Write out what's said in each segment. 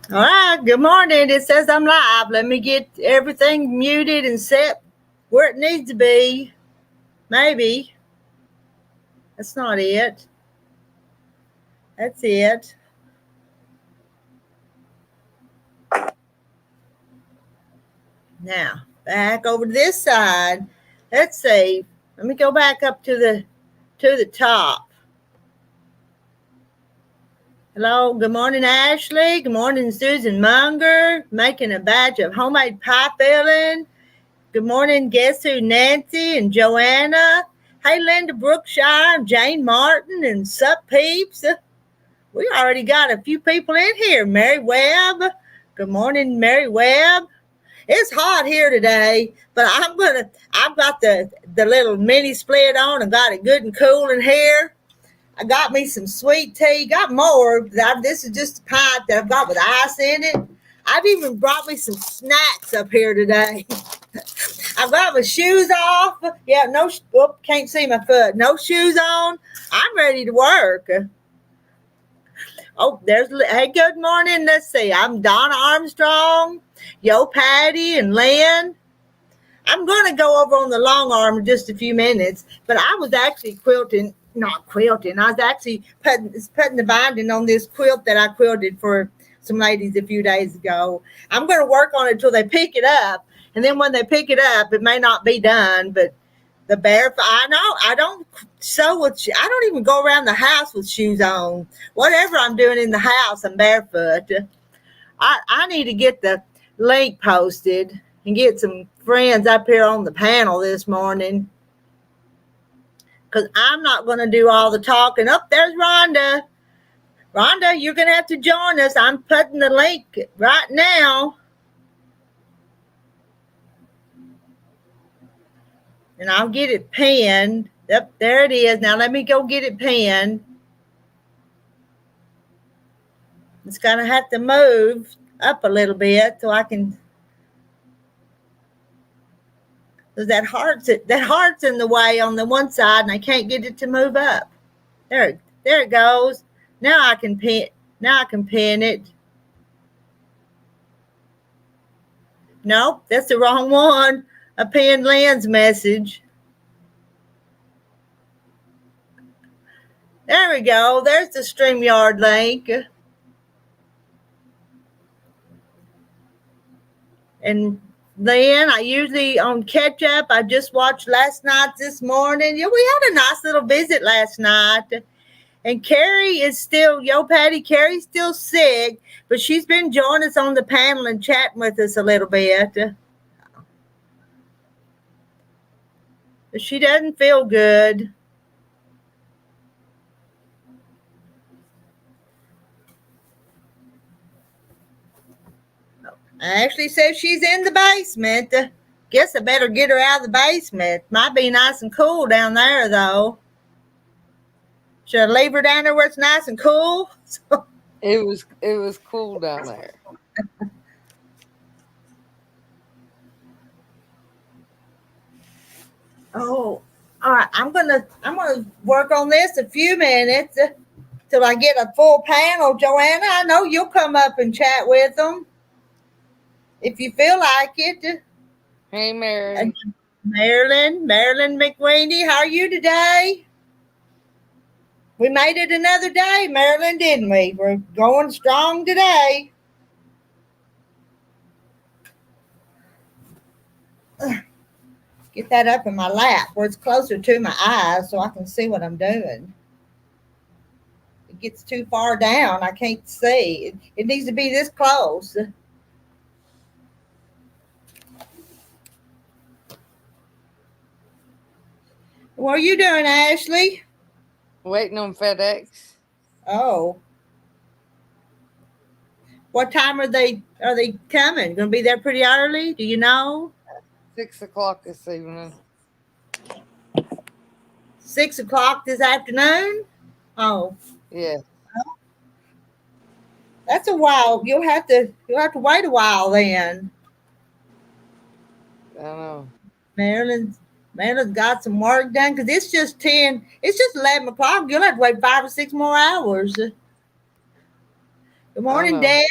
All right, good morning. It says I'm live. Let me get everything muted and set where it needs to be. Maybe. That's not it. That's it. Now, back over to this side. Let's see. Let me go back up to the top. Hello, good morning, Ashley. Good morning, Susan Munger, making a batch of homemade pie filling. Good morning, guess who? Nancy and Joanna. Hey, Linda Brookshire and Jane Martin and Sup Peeps. We already got a few people in here. Mary Webb. Good morning, Mary Webb. It's hot here today, but I've got the little mini split on and got it good and cool in here. I got me some sweet tea. Got more. This is just a pint that I've got with ice in it. I've even brought me some snacks up here today. I've got my shoes off. Yeah, no, can't see my foot. No shoes on. I'm ready to work. Oh, hey, good morning. Let's see. I'm Donna Armstrong, Yo Patty, and Lynn. I'm going to go over on the long arm in just a few minutes, but I was actually not quilting. I was actually putting the binding on this quilt that I quilted for some ladies a few days ago. I'm going to work on it until they pick it up. And then when they pick it up, it may not be done, but the barefoot, I know, I don't sew with, I don't even go around the house with shoes on. Whatever I'm doing in the house, I'm barefoot. I need to get the link posted and get some friends up here on the panel this morning, because I'm not going to do all the talking. Oh, there's Rhonda. Rhonda, you're going to have to join us. I'm putting the link right now. And I'll get it pinned. Yep, there it is. Now let me go get it pinned. It's going to have to move up a little bit so I can. Because that heart's in the way on the one side, and I can't get it to move up. There it goes. Now I can pin. Now I can pin it. Nope, that's the wrong one. I pinned Lynn's message. There we go. There's the StreamYard link. And then I usually on catch up. I just watched last night this morning. Yeah, we had a nice little visit last night. And Carrie is still, Patty, Carrie's still sick, but she's been joining us on the panel and chatting with us a little bit. But she doesn't feel good. I actually said she's in the basement. Guess I better get her out of the basement. Might be nice and cool down there, though. Should I leave her down there where it's nice and cool? It was cool down there. Oh, all right. I'm gonna work on this a few minutes till I get a full panel. Joanna, I know you'll come up and chat with them if you feel like it. Hey, Mary. Marilyn McWeeny, how are you today? We made it another day, Marilyn, didn't we? We're going strong today. Get that up in my lap where it's closer to my eyes so I can see what I'm doing. It gets too far down. I can't see. It needs to be this close. What are you doing, Ashley? Waiting on FedEx. Oh. What time are they coming? Gonna be there pretty early? Do you know? 6:00 this evening. 6:00 this afternoon? Oh. Yeah. That's a while. You'll have to wait a while then. I know. Maryland's got some work done because it's just 10. It's just 11:00. You'll have to wait 5 or 6 more hours. Good morning, Deb.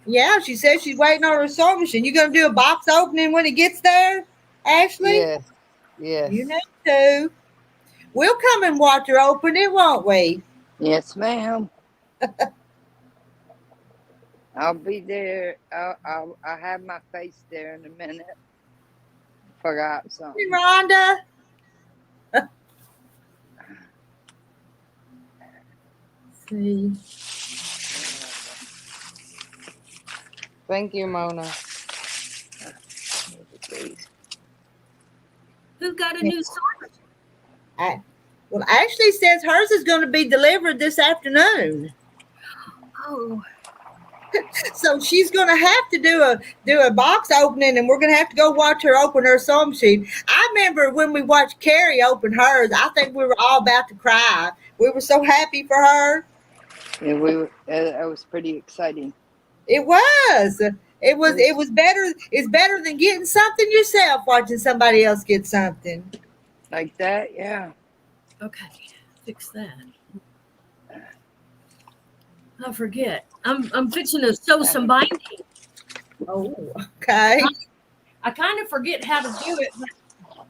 Yeah, she says she's waiting on her sewing machine. You gonna do a box opening when it gets there, Ashley? Yes. You Yes. need to. We'll come and watch her open it, won't we? Yes, ma'am. I'll be there. I'll have my face there in a minute. Forgot Hey, something. Rhonda. See. Thank you, Mona. Who got a new sewing? Well, Ashley says hers is going to be delivered this afternoon. Oh, So she's going to have to do a box opening, and we're going to have to go watch her open her sewing machine. I remember when we watched Carrie open hers. I think we were all about to cry. We were so happy for her. Yeah, we were. That was pretty exciting. It was. It was better. It's better than getting something yourself. Watching somebody else get something Like that, yeah. okay. Fix that. I forget. I'm fixing to sew some binding. Oh, okay. I kind of forget how to do it.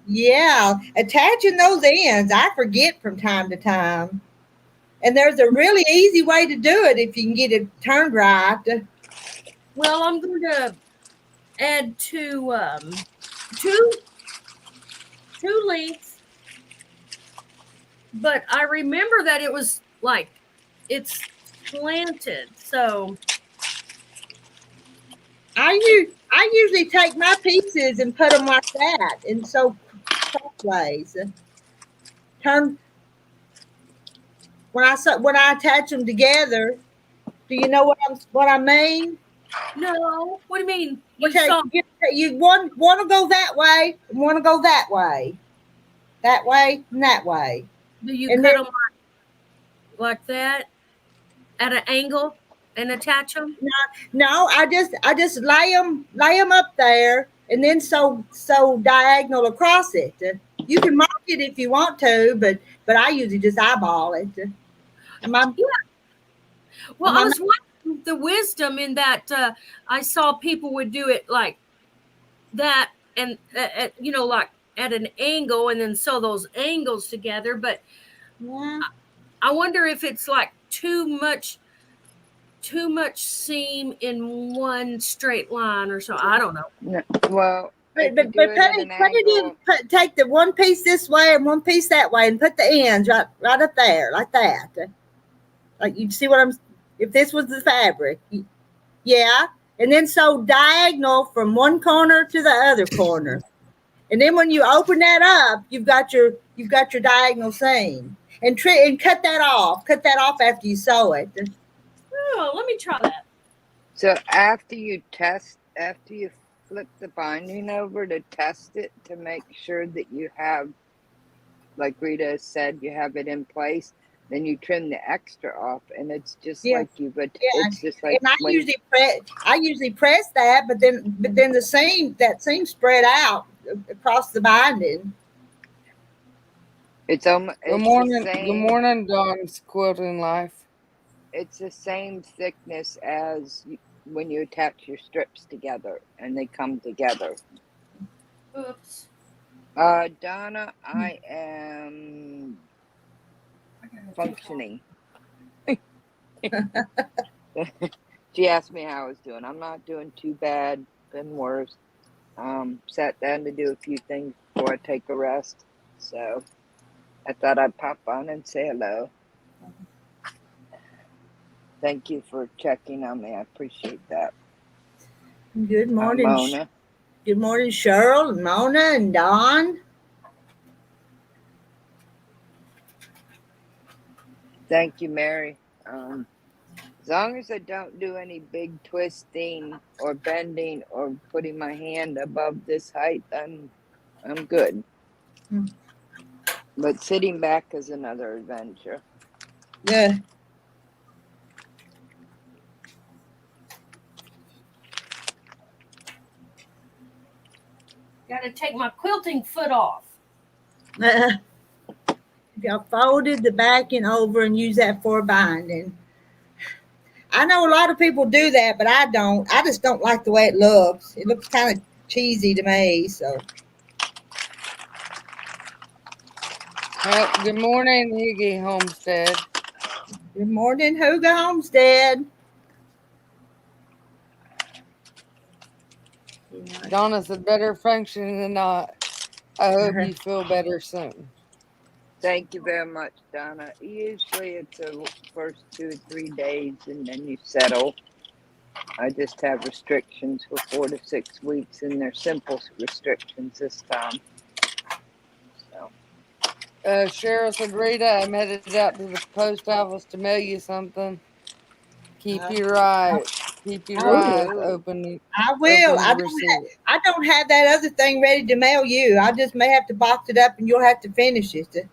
Yeah, attaching those ends, I forget from time to time. And there's a really easy way to do it if you can get it turned right. Well, I'm going to add two lengths, but I remember that it was like it's slanted. So I usually take my pieces and put them like that, and so crossways. Turn when I attach them together. Do you know what I mean? no, what do you mean? You Okay, saw you want to go that way, and want to go that way, and that way, do you and cut then them like that at an angle and attach them? no, I just lay them up there, and then so diagonal across it. You can mark it if you want to, but I usually just eyeball it. Am I? Yeah. Well, Am I I was wondering the wisdom in that I saw people would do it like that and like at an angle and then sew those angles together, but yeah. I wonder if it's like too much seam in one straight line or so. I don't know. No, well, if But you do put it at an angle, take the one piece this way and one piece that way, and put the ends right up there like that. Like you see what I'm. If this was the fabric, yeah, and then sew diagonal from one corner to the other corner, and then when you open that up, you've got your diagonal seam, and cut that off. Cut that off after you sew it. Oh, let me try that. so after you flip the binding over to test it to make sure that you have, like Rita said, you have it in place. Then you trim the extra off, and it's just Yeah. like Yeah, it's just like and when I usually press that, but then that seam spread out across the binding. it's Good it's morning. the Good same. morning, Dawn's Quilting Life. It's the same thickness as when you attach your strips together and they come together. Oops. Donna, I am functioning. She asked me how I was doing. I'm not doing too bad. Been worse. Sat down to do a few things before I take a rest. So I thought I'd pop on and say hello. Thank you for checking on me. I appreciate that. Good morning, Mona. Good morning, Cheryl and Mona and Dawn. Thank you, Mary. As long as I don't do any big twisting or bending or putting my hand above this height, I'm good. But sitting back is another adventure. Yeah. Got to take my quilting foot off. Y'all folded the backing over and use that for binding. I know a lot of people do that, but I don't. I just don't like the way it looks. It looks kind of cheesy to me. So, Well, good morning, Higgy Homestead. good morning, Hugo Homestead. Donna's a better functioning than not. I hope you feel better soon. Thank you very much, Donna. Usually it's the first 2 or 3 days and then you settle. I just have restrictions for 4 to 6 weeks, and they're simple restrictions this time. So, Cheryl said, Rita, I'm headed out to the post office to mail you something. Keep your eyes open. I will. Open to receive it. I don't have that other thing ready to mail you. I just may have to box it up, and you'll have to finish it.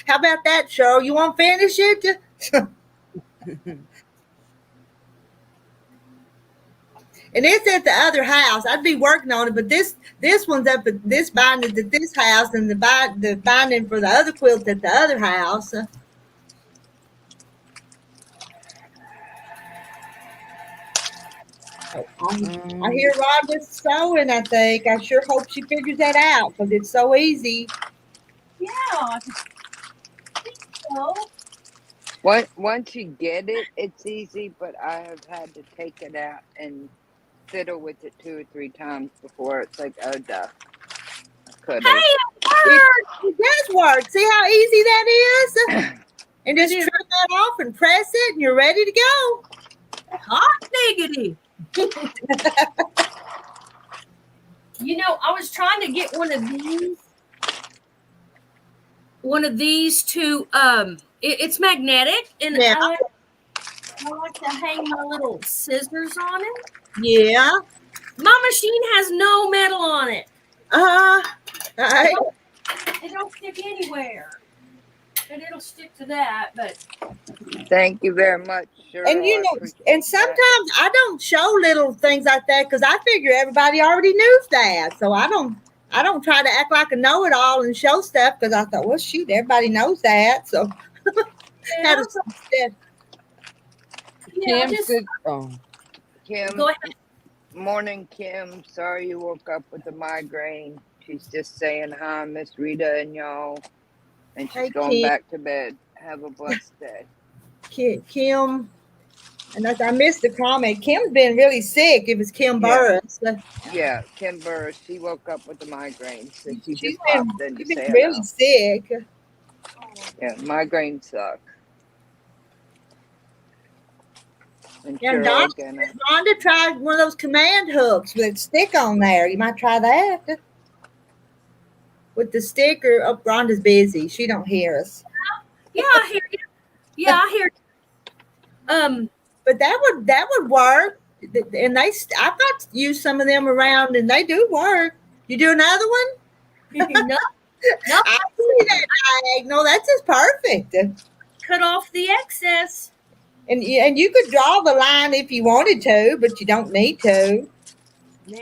How about that, Cheryl? You want to finish it? And it's at the other house. I'd be working on it, but this one's up at this binding at this house, and the binding for the other quilt at the other house. I hear Rhonda's sewing. I think. I sure hope she figures that out because it's so easy. Yeah, I think so. once you get it, it's easy, but I have had to take it out and fiddle with it 2 or 3 times before it's like, oh, duh. I could have. Hey, It does work. See how easy that is? And just trim that off and press it, and you're ready to go. hot diggity. You know, I was trying to get one of these to it's magnetic, and Yeah. I like to hang my little scissors on it. Yeah. My machine has no metal on it. All right. It don't stick anywhere. And it'll stick to that, but Thank you very much, Cheryl. And you I know, appreciate and that. sometimes I don't show little things like that because I figure everybody already knows that. So I don't try to act like a know-it-all and show stuff because I thought, well, shoot, everybody knows that. So yeah, Kim just said, Kim, go ahead. morning, Kim. Sorry you woke up with a migraine. She's just saying hi, Miss Rita and y'all. And she's Hey, going Kim. back to bed. Have a blessed day. Kim, and I missed the comment. Kim's been really sick. It was Kim Burris. Yeah, Kim Burris. She woke up with a migraine, so she She's just popped in to been say really hello. sick. Yeah, migraines suck. And Yeah, Cheryl Doc, again. Rhonda tried one of those command hooks with a stick on there. You might try that. With the sticker, oh, Rhonda's busy. She don't hear us. Yeah, I hear you. Yeah, I hear you. But that would work. And I've got to use some of them around, and they do work. You do another one? No, I see that diagonal. That's just perfect. cut off the excess. And you could draw the line if you wanted to, but you don't need to. Nah.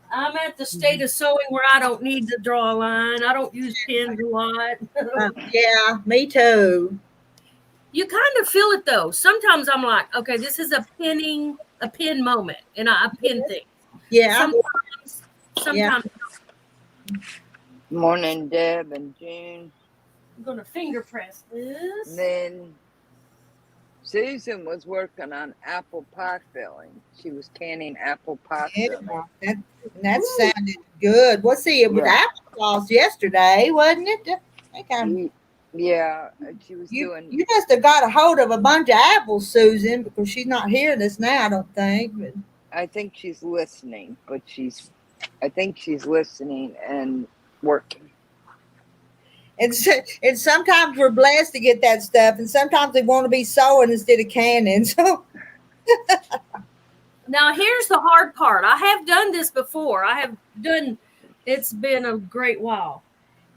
I'm at the state of sewing where I don't need to draw a line. I don't use pins a lot. Yeah, me too. You kind of feel it though. Sometimes I'm like, okay, this is a pin moment, and I pin things. Yeah. Sometimes Morning, Deb and June. I'm gonna finger press this. And then Susan was working on apple pie filling. She was canning apple pie filling. That sounded good. Well, see, it was applesauce yesterday, wasn't it? Yeah, she was doing. You must have got a hold of a bunch of apples, Susan, because she's not hearing us now, I don't think. But I think she's listening, I think she's listening and working. And sometimes we're blessed to get that stuff, and sometimes we want to be sewing instead of canning. So Now here's the hard part. I have done this before. It's been a great while.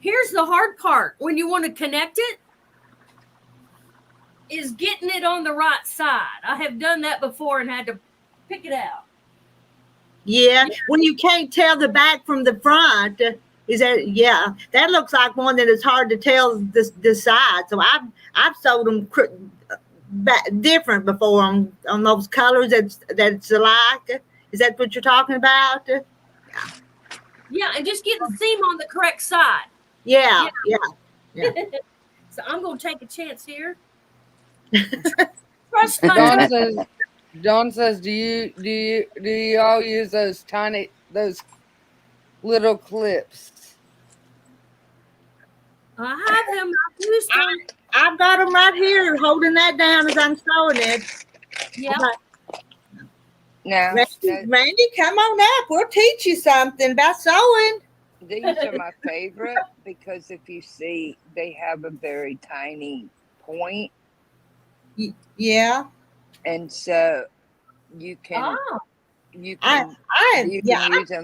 Here's the hard part. When you want to connect it, is getting it on the right side. I have done that before and had to pick it out. yeah, when you can't tell the back from the front, that looks like one that is hard to tell the side. So I've sewed them different before on those colors that's alike. Is that what you're talking about? Yeah, and just get the seam on the correct side. Yeah, yeah. Yeah. So I'm gonna take a chance here. Trust my Dawn judgment. says, Dawn says, do you all use those little clips? I have them. I've used them. I've got them right here, holding that down as I'm sewing it. Yeah. Now, Randy, come on up. We'll teach you something about sewing. these are my favorite because if you see, they have a very tiny point. Yeah. And so you can use them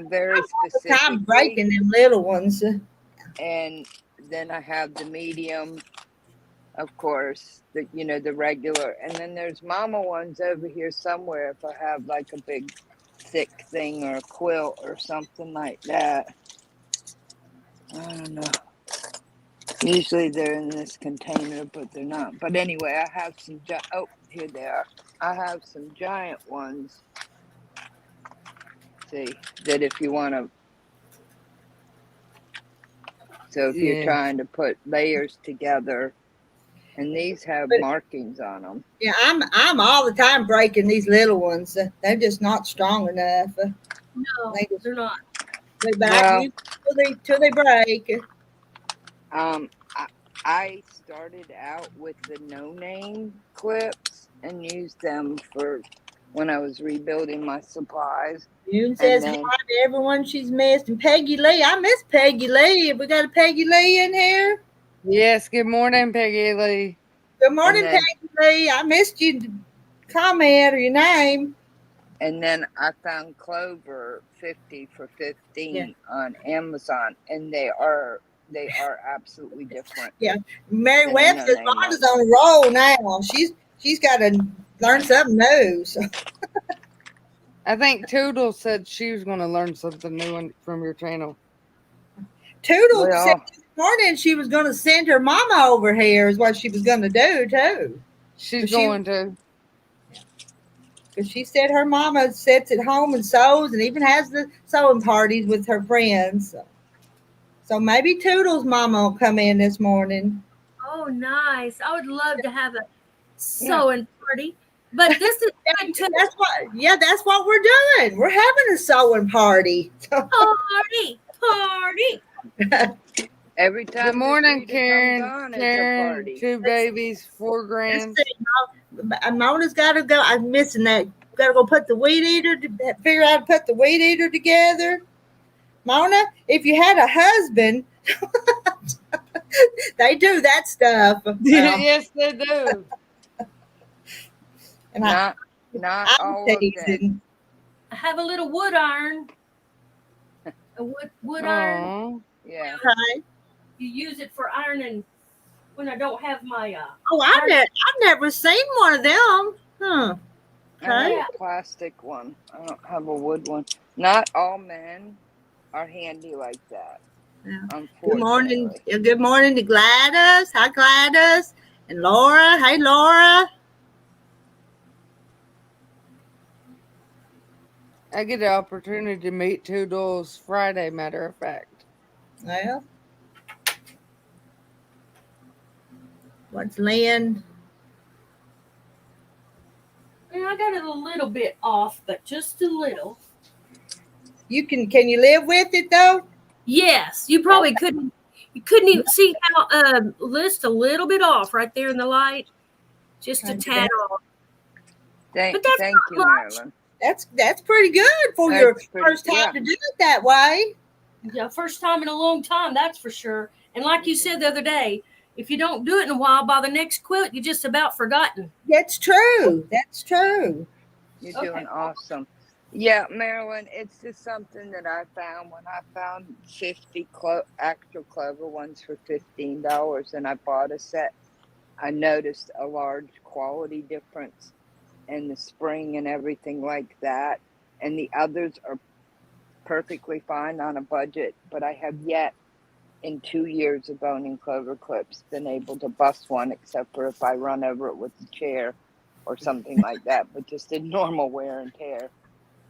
very specifically. I'm breaking them little ones. And then I have the medium, of course, the regular, and then there's mama ones over here somewhere if I have like a big thick thing or a quilt or something like that. I don't know. Usually they're in this container, but they're not. But anyway, I have some here they are. I have some giant ones. See, that if you want to, so if you're trying to put layers together, and these have markings on them. Yeah, I'm all the time breaking these little ones. They're just not strong enough. No, they're not. But till they break. I started out with the no-name clips and used them for when I was rebuilding my supplies. June says hi to everyone she's missed. And Peggy Lee, I miss Peggy Lee. Have we got a Peggy Lee in here? Yes, good morning, Peggy Lee. Good morning, Peggy Lee. I missed you comment or your name. And then I found Clover 50 for 15 on Amazon, and they are absolutely different. Yeah, Mary Webb says Rhonda's on a roll now. She's got to learn something new. So. I think Toodles said she was going to learn something new from your channel. Toodles said this morning she was going to send her mama over here is what she was going to do too. She's going to. Because she said her mama sits at home and sews and even has the sewing parties with her friends. So maybe Toodles' mama will come in this morning. Oh, nice. I would love to have a sewing party. But this is that's what we're doing. We're having a sewing party. Party. Every time. Good morning, Karen. Karen, 2 babies, 4 grand. Mona's got to go. I'm missing that. Got to go put the weed eater. Figure out how to put the weed eater together. Mona, if you had a husband, they do that stuff. Yes, they do. And not all of them. I have a little wood iron. A wood iron. Yeah. Okay. You use it for ironing when I don't have my. I've never seen one of them. Huh. Okay. I have a plastic one. I don't have a wood one. Not all men are handy like that. Yeah. Good morning to Gladys. Hi, Gladys. And Laura. Hey, Laura. I get the opportunity to meet Toodles Friday, matter of fact. Well. What's Lynn? I got it a little bit off, but just a little. Can you live with it though? Yes, you probably couldn't. You couldn't even see how list a little bit off right there in the light, just a tad off. Thank you, Marilyn. That's pretty good for your first time to do it that way. Yeah, first time in a long time, that's for sure. And like you said the other day, if you don't do it in a while, by the next quilt, you're just about forgotten. That's true. That's true. You're doing awesome. Yeah, Marilyn, it's just something that I found when I found 50 actual Clover ones for $15 and I bought a set. I noticed a large quality difference in the spring and everything like that. And the others are perfectly fine on a budget, but I have yet in 2 years of owning clover clips been able to bust one, except for if I run over it with a chair or something like that, but just in normal wear and tear.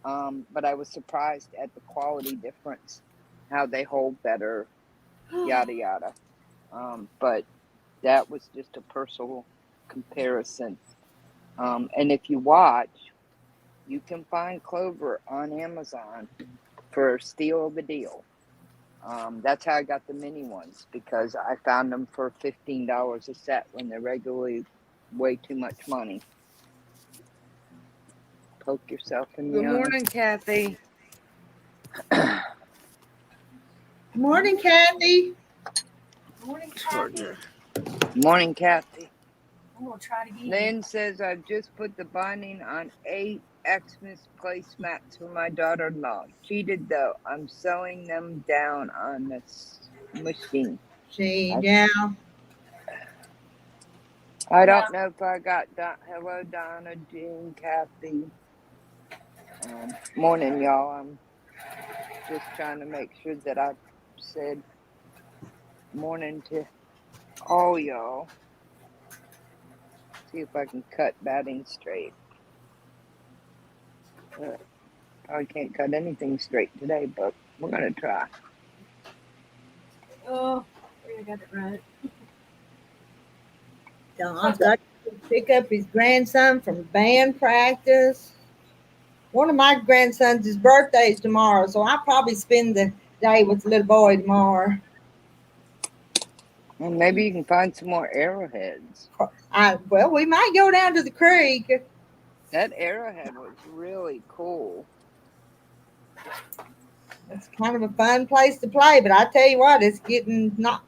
But I was surprised at the quality difference, how they hold better, yada yada. But that was just a personal comparison. And if you watch, you can find clover on Amazon for a steal of a deal. That's how I got the mini ones, because I found them for $15 a set when they're regularly way too much money. Poke yourself in the Good eye. morning, Kathy. Morning, Kathy. Morning, Kathy. Morning, Kathy. I'm gonna try it again. Lynn says, I've just put the binding on 8 Xmas placemats for my daughter-in-law. Cheated though. I'm sewing them down on the machine. Yeah. I don't know if I got hello, Donna, Jean, Kathy. Morning, y'all. I'm just trying to make sure that I said morning to all y'all. See if I can cut batting straight. I can't cut anything straight today, but we're gonna try. Oh, I got it right. Don's got to pick up his grandson from band practice. One of my grandsons' birthday is tomorrow, so I'll probably spend the day with the little boy tomorrow. Well, maybe you can find some more arrowheads. Well, we might go down to the creek. That arrowhead was really cool. It's kind of a fun place to play, but I tell you what, it's getting not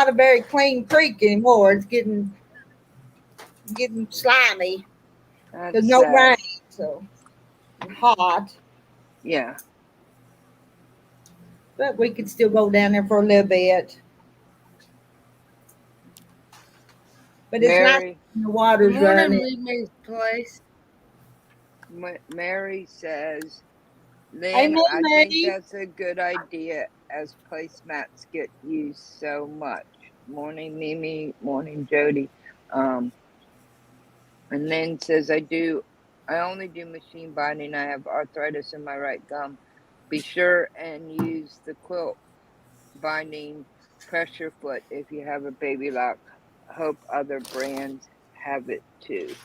a very clean creek anymore. It's getting slimy. That's There's no sad. rain, so hot. Yeah. But we could still go down there for a little bit. But it's Mary, nice when the water's Good morning, running. Leave Me Place. Mary says, Hey, Lynn, I Mary. think that's a good idea as placemats get used so much. Morning, Mimi. Morning, Jody. And Lynn says, I only do machine binding. I have arthritis in my right thumb. Be sure and use the quilt binding pressure foot if you have a baby lock. Hope other brands have it too.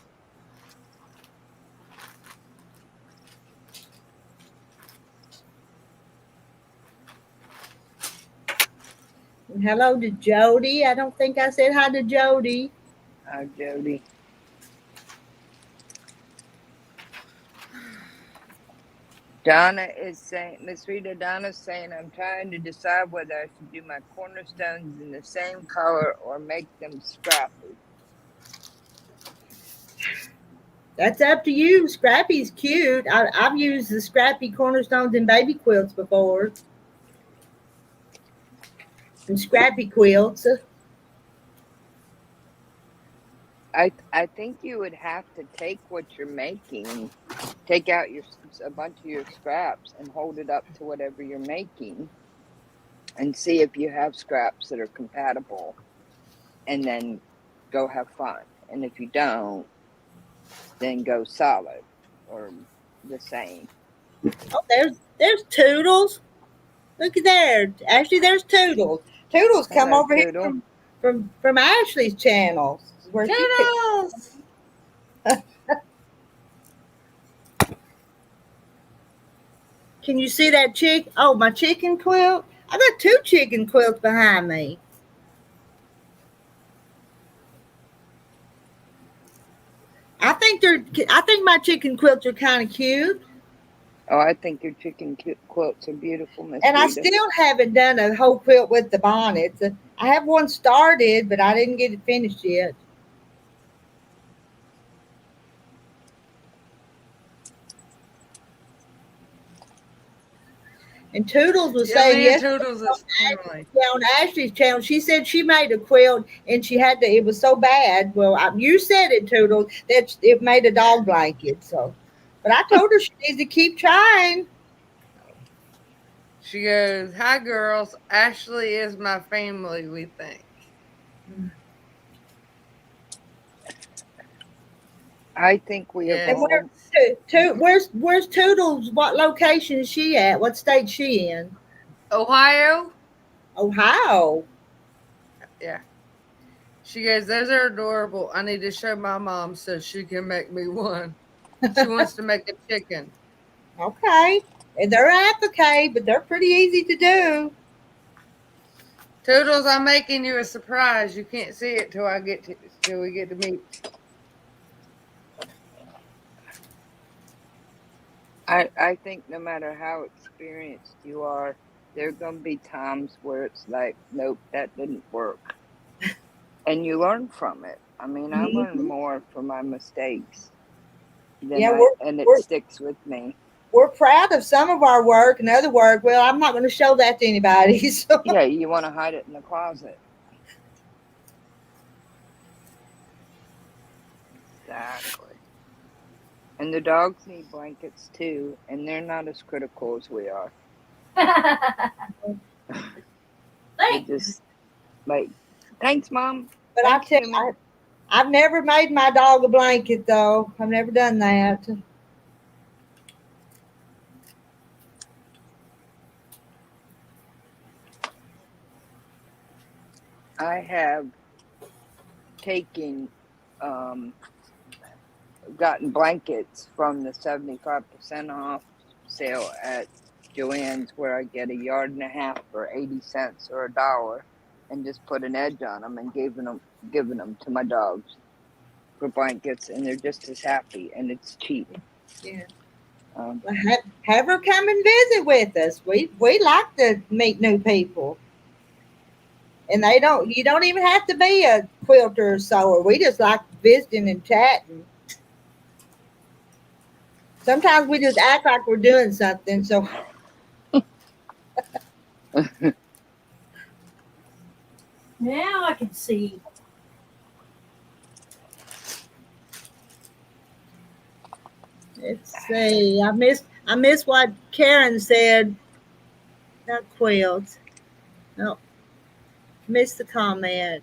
And hello to Jody. I don't think I said hi to Jody. Hi, Jody. Donna is saying, Miss Rita, Donna's saying, I'm trying to decide whether I should do my cornerstones in the same color or make them scrappy. That's up to you. Scrappy's cute. I've used the scrappy cornerstones in baby quilts before. And scrappy quilts. I think you would have to take what you're making, take out a bunch of your scraps and hold it up to whatever you're making and see if you have scraps that are compatible, and then go have fun. And if you don't, then go solid or the same. Oh, there's Toodles. Look at there. Actually, there's Toodles. Toodles come Hello, over Toodle. here from Ashley's channel. Where she Toodles! Can you see that chick? Oh, my chicken quilt. I got 2 chicken quilts behind me. I think my chicken quilts are kind of cute. Oh, I think your chicken quilts are beautiful, Miss And I Rita. still haven't done a whole quilt with the bonnets. I have one started, but I didn't get it finished yet. And Toodles was saying Me yes. and Toodles is family. Yeah, on Ashley's channel, she said she made a quilt and she had to. It was so bad. Well, you said it, Toodles, that it made a dog blanket. So, but I told her she needs to keep trying. She goes, "Hi, girls. Ashley is my family, we think." I think we have Yes. And all. where's Toodles? What location is she at? What state is she in? Ohio? Ohio. Yeah. She goes, "Those are adorable. I need to show my mom so she can make me one." She wants to make a chicken. Okay. And they're applique, but they're pretty easy to do. Toodles, I'm making you a surprise. You can't see it till we get to meet. I think no matter how experienced you are, there are going to be times where it's like, nope, that didn't work. And you learn from it. I mean, I learn more from my mistakes than Yeah, and it we're sticks with me. we're proud of some of our work and other work. Well, I'm not going to show that to anybody. So. Yeah, you want to hide it in the closet. Exactly. And the dogs need blankets too, and they're not as critical as we are. They just like, thanks, Mom. But Thanks, I tell human. you, I've never made my dog a blanket though. I've never done that. I have gotten blankets from the 75% off sale at Joann's, where I get 1.5 yards for 80 cents or $1, and just put an edge on them and giving them to my dogs for blankets, and they're just as happy, and it's cheap. Yeah. Um, Well, have her come and visit with us. We like to meet new people. And you don't even have to be a quilter or sewer. We just like visiting and chatting. Sometimes we just act like we're doing something. So Now I can see. let's see. I missed what Karen said. Not quilt. No, missed the comment.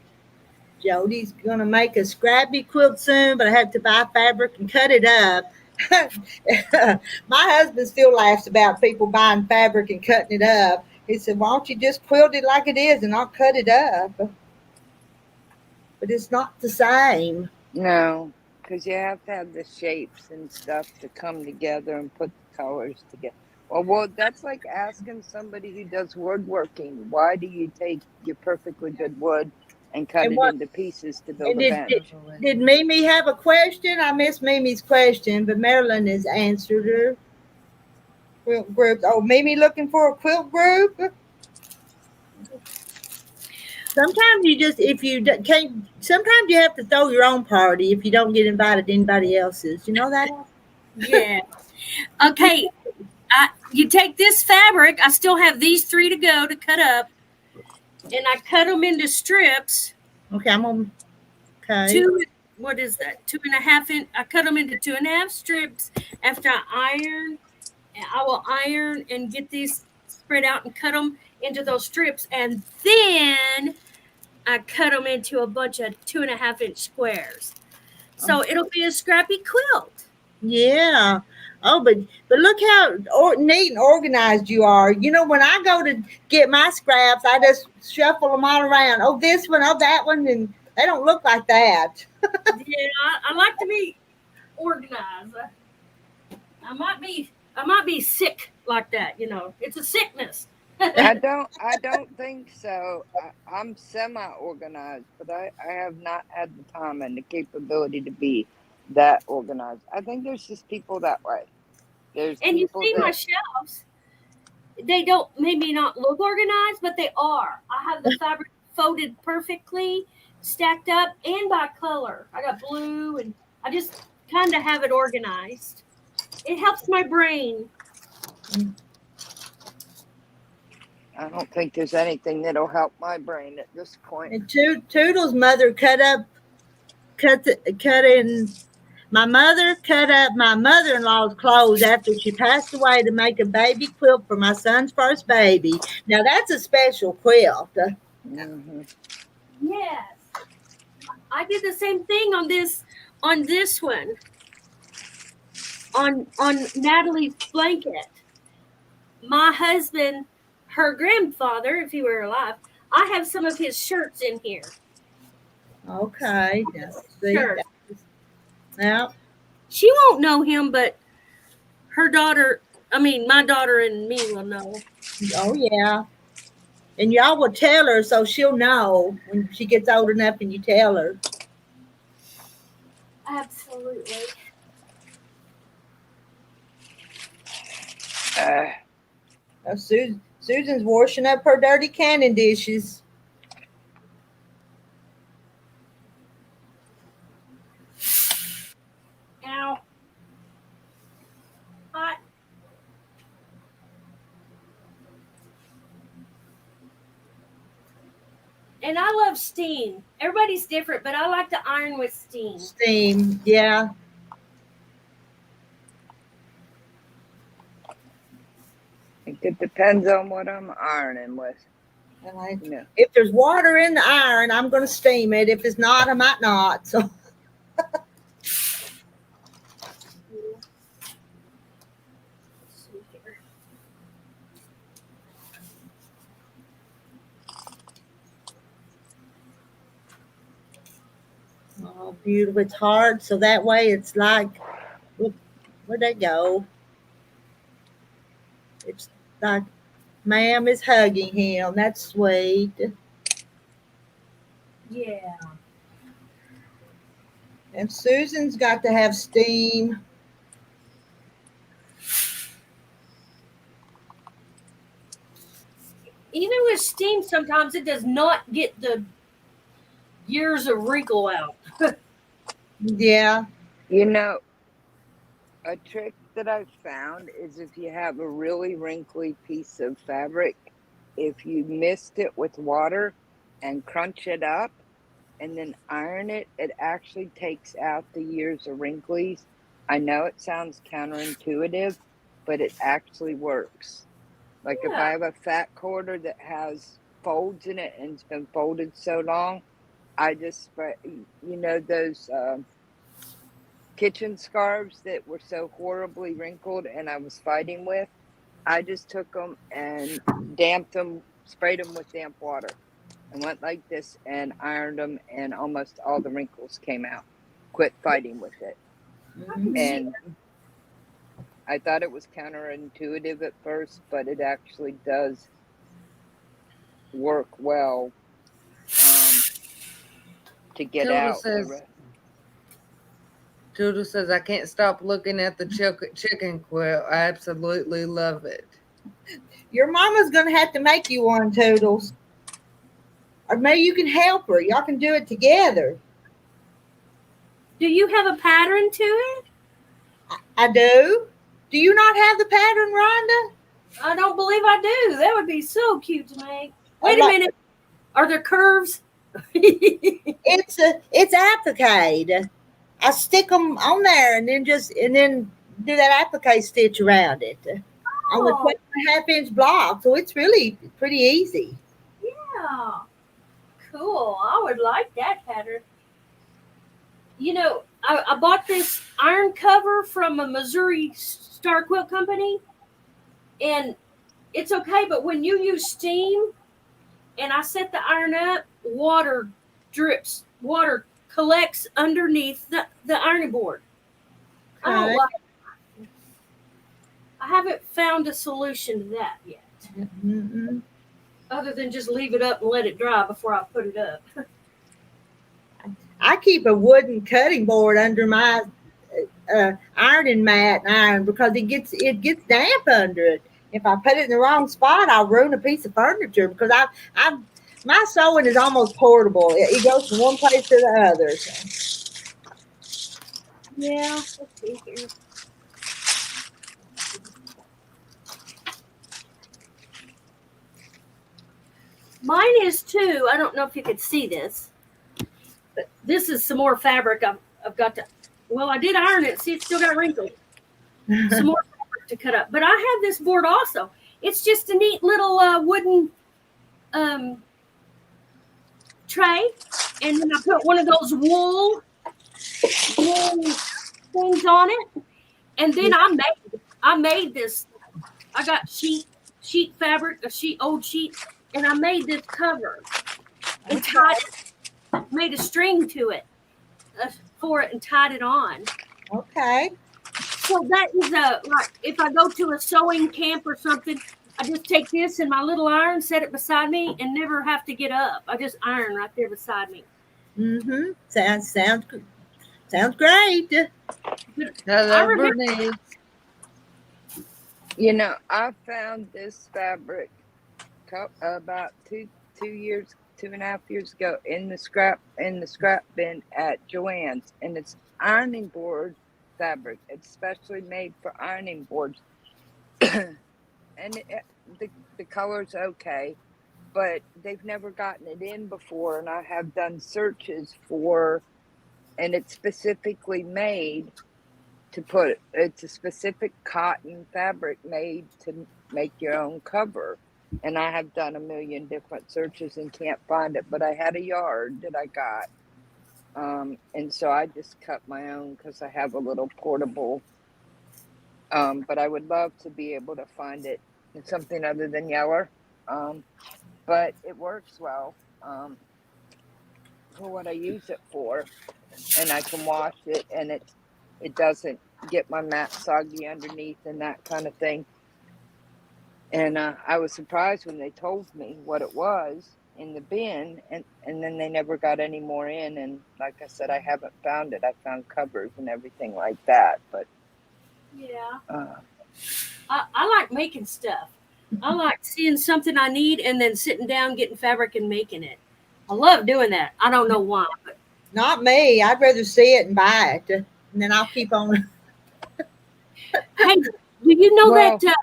Jody's gonna make a scrappy quilt soon, but I have to buy fabric and cut it up. My husband still laughs about people buying fabric and cutting it up. He said, "Why don't you just quilt it like it is and not cut it up?" But it's not the same. no, because you have to have the shapes and stuff to come together and put the colors together. Well, that's like asking somebody who does woodworking, why do you take your perfectly good wood and cut And it what? into pieces to build And a bench? did Mimi have a question? I missed Mimi's question, but Marilyn has answered her. Quilt group. Oh, Mimi looking for a quilt group? Sometimes you just, if you can't, sometimes you have to throw your own party if you don't get invited to anybody else's. You know that? Yeah. Okay. You take this fabric. I still have these 3 to go to cut up, and I cut them into strips. Okay, I'm on. Okay. What is that? 2.5 inch. I cut them into 2.5 strips. After I iron, I will iron and get these spread out and cut them into those strips, and then I cut them into a bunch of 2.5 inch squares. So it'll be a scrappy quilt. Yeah. Oh, but look how neat and organized you are. You know, when I go to get my scraps, I just shuffle them all around. Oh, this one, oh, that one, and they don't look like that. Yeah, I like to be organized. I might be sick like that. You know, it's a sickness. I don't think so. I'm semi-organized, but I have not had the time and the capability to be that organized. I think there's just people that way. There's And you people see my that shelves. They don't maybe not look organized, but they are. I have the fabric folded perfectly, stacked up, and by color. I got blue, and I just kind of have it organized. It helps my brain. I don't think there's anything that'll help my brain at this point. And Toodle's mother cut in My mother cut up my mother-in-law's clothes after she passed away to make a baby quilt for my son's first baby. Now that's a special quilt. Mm-hmm. Yes. I did the same thing on this one. On Natalie's blanket. My husband, her grandfather, if he were alive, I have some of his shirts in here. Okay. See, Sure. now, She won't know him, but her daughter, my daughter and me will know. oh yeah. And y'all will tell her so she'll know when she gets old enough and you tell her. Absolutely. Now, Susan's washing up her dirty canning dishes. Ow. Hot. And I love steam. Everybody's different, but I like to iron with steam. Steam, yeah. It depends on what I'm ironing with. And if there's water in the iron, I'm going to steam it. If it's not, I might not. So. Oh, beautiful. It's hard. So that way it's like, where'd they go? It's like, ma'am is hugging him. That's sweet. Yeah. And Susan's got to have steam. Even with steam, sometimes it does not get the years of wrinkle out. Yeah. You know, a trick that I've found is if you have a really wrinkly piece of fabric, if you mist it with water and crunch it up and then iron it, it actually takes out the years of wrinkles. I know it sounds counterintuitive, but it actually works. Like if I have a fat quarter that has folds in it and it's been folded so long, I just spray, those kitchen scarves that were so horribly wrinkled and I was fighting with, I just took them and damped them, sprayed them with damp water and went like this and ironed them, and almost all the wrinkles came out. Quit fighting with it. And I thought it was counterintuitive at first, but it actually does work well to get out. Tilda says, I can't stop looking at the chicken quilt. I absolutely love it. Your mama's going to have to make you one, Toodles. Or maybe you can help her. Y'all can do it together. Do you have a pattern to it? I do. Do you not have the pattern, Rhonda? I don't believe I do. That would be so cute to make. Wait a minute. Are there curves? It's appliqued. I stick them on there and then do that applique stitch around it on the 12.5-inch block. So it's really pretty easy. Yeah. Cool. I would like that pattern. I bought this iron cover from a Missouri Star Quilt Company, and it's okay, but when you use steam and I set the iron up, water collects underneath the ironing board. Okay. I don't like it. I haven't found a solution to that yet. Mm-hmm. Other than just leave it up and let it dry before I put it up. I keep a wooden cutting board under my ironing mat and iron because it gets damp under it. If I put it in the wrong spot, I'll ruin a piece of furniture because my sewing is almost portable. It goes from one place to the other. So. Yeah, let's see here. Mine is too. I don't know if you could see this, but this is some more fabric I've got to Well, I did iron it. See, it's still got wrinkles. Some more fabric to cut up. But I have this board also. It's just a neat little wooden tray, and then I put one of those wool things on it, and then I made this. I got sheet fabric, old sheet, and I made this cover and made a string to it for it and tied it on. Okay. So that is like if I go to a sewing camp or something, I just take this and my little iron, set it beside me, and never have to get up. I just iron right there beside me. Mm-hmm. Sounds great. Hello, Bernice. You know, I found this fabric about 2.5 years ago in the scrap bin at Joann's, and it's ironing board fabric. It's specially made for ironing boards, and the color's okay, but they've never gotten it in before, and I have done searches for, and it's specifically made to put. It's a specific cotton fabric made to make your own cover. And I have done a million different searches and can't find it, but I had a yard that I got. And so I just cut my own because I have a little portable. But I would love to be able to find it in something other than yaller. But it works well for what I use it for. And I can wash it, and it doesn't get my mat soggy underneath and that kind of thing. And I was surprised when they told me what it was in the bin, and then they never got any more in. And like I said, I haven't found it. I found covers and everything like that, but yeah, I like making stuff. I like seeing something I need and then sitting down, getting fabric and making it. I love doing that. I don't know why, but Not me. I'd rather see it and buy it, and then I'll keep on. hey, do you know well, that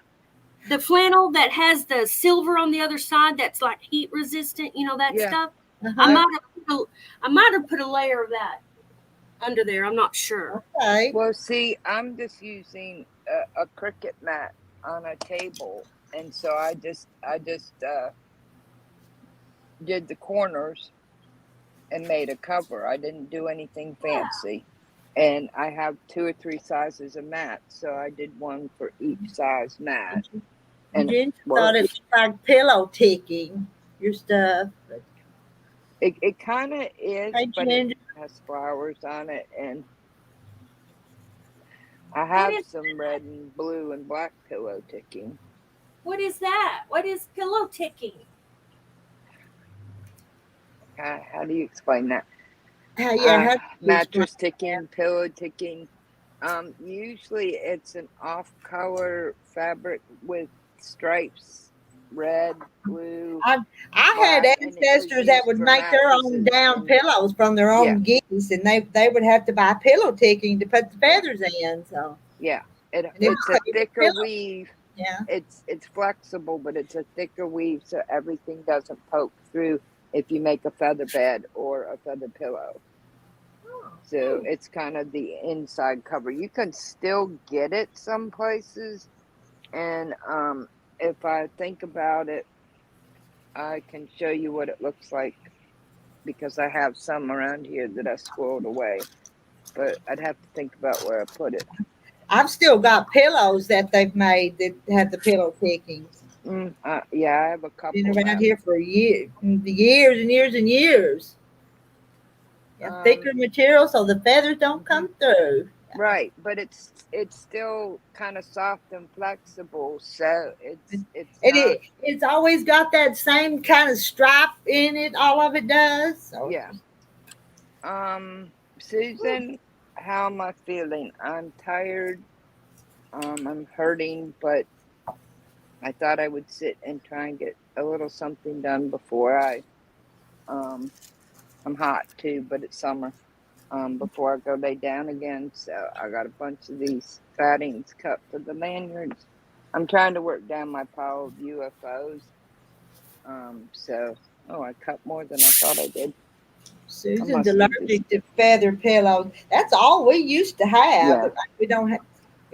the flannel that has the silver on the other side that's like heat resistant? You know that Yeah. stuff. Uh-huh. I might have put a layer of that under there. I'm not sure. Okay. well, see, I'm just using a Cricut mat on a table, and so I just did the corners and made a cover. I didn't do anything fancy. And I have 2 or 3 sizes of mats, so I did one for each size mat. And Ginger thought it was like pillow ticking your stuff. it kind of is, Hey, but it Ginger. has flowers on it, and I have is some red and blue and black pillow ticking. What is that? What is pillow ticking? How do you explain that? Yeah, Mattress ticking, pillow ticking. Usually it's an off-color fabric with stripes, red, blue. I had black, and it was ancestors that used would for make their own mattresses down and pillows from their own geese, and they would have to buy pillow ticking to put the feathers in. So yeah, and it it's was a thicker pillow. weave. Yeah. It's flexible, but it's a thicker weave, so everything doesn't poke through if you make a feather bed or a feather pillow. So it's kind of the inside cover. You can still get it some places, and if I think about it, I can show you what it looks like, because I have some around here that I squirreled away, but I'd have to think about where I put it. I've still got pillows that they've made that have the pillow tickings. Yeah, I have a couple. Been around here for years and years and years. Yeah, thicker material so the feathers don't come through. Right, but it's still kind of soft and flexible, so it's always got that same kind of stripe in it. All of it does. So. Yeah. Susan, how am I feeling? I'm tired. I'm hurting, but I thought I would sit and try and get a little something done before I'm hot too, but it's summer. Before I go lay down again. So I got a bunch of these fattings cut for the lanyards. I'm trying to work down my pile of UFOs. I cut more than I thought I did. Susan's must have allergic to feather pillows. That's all we used to have. Yeah. We don't have,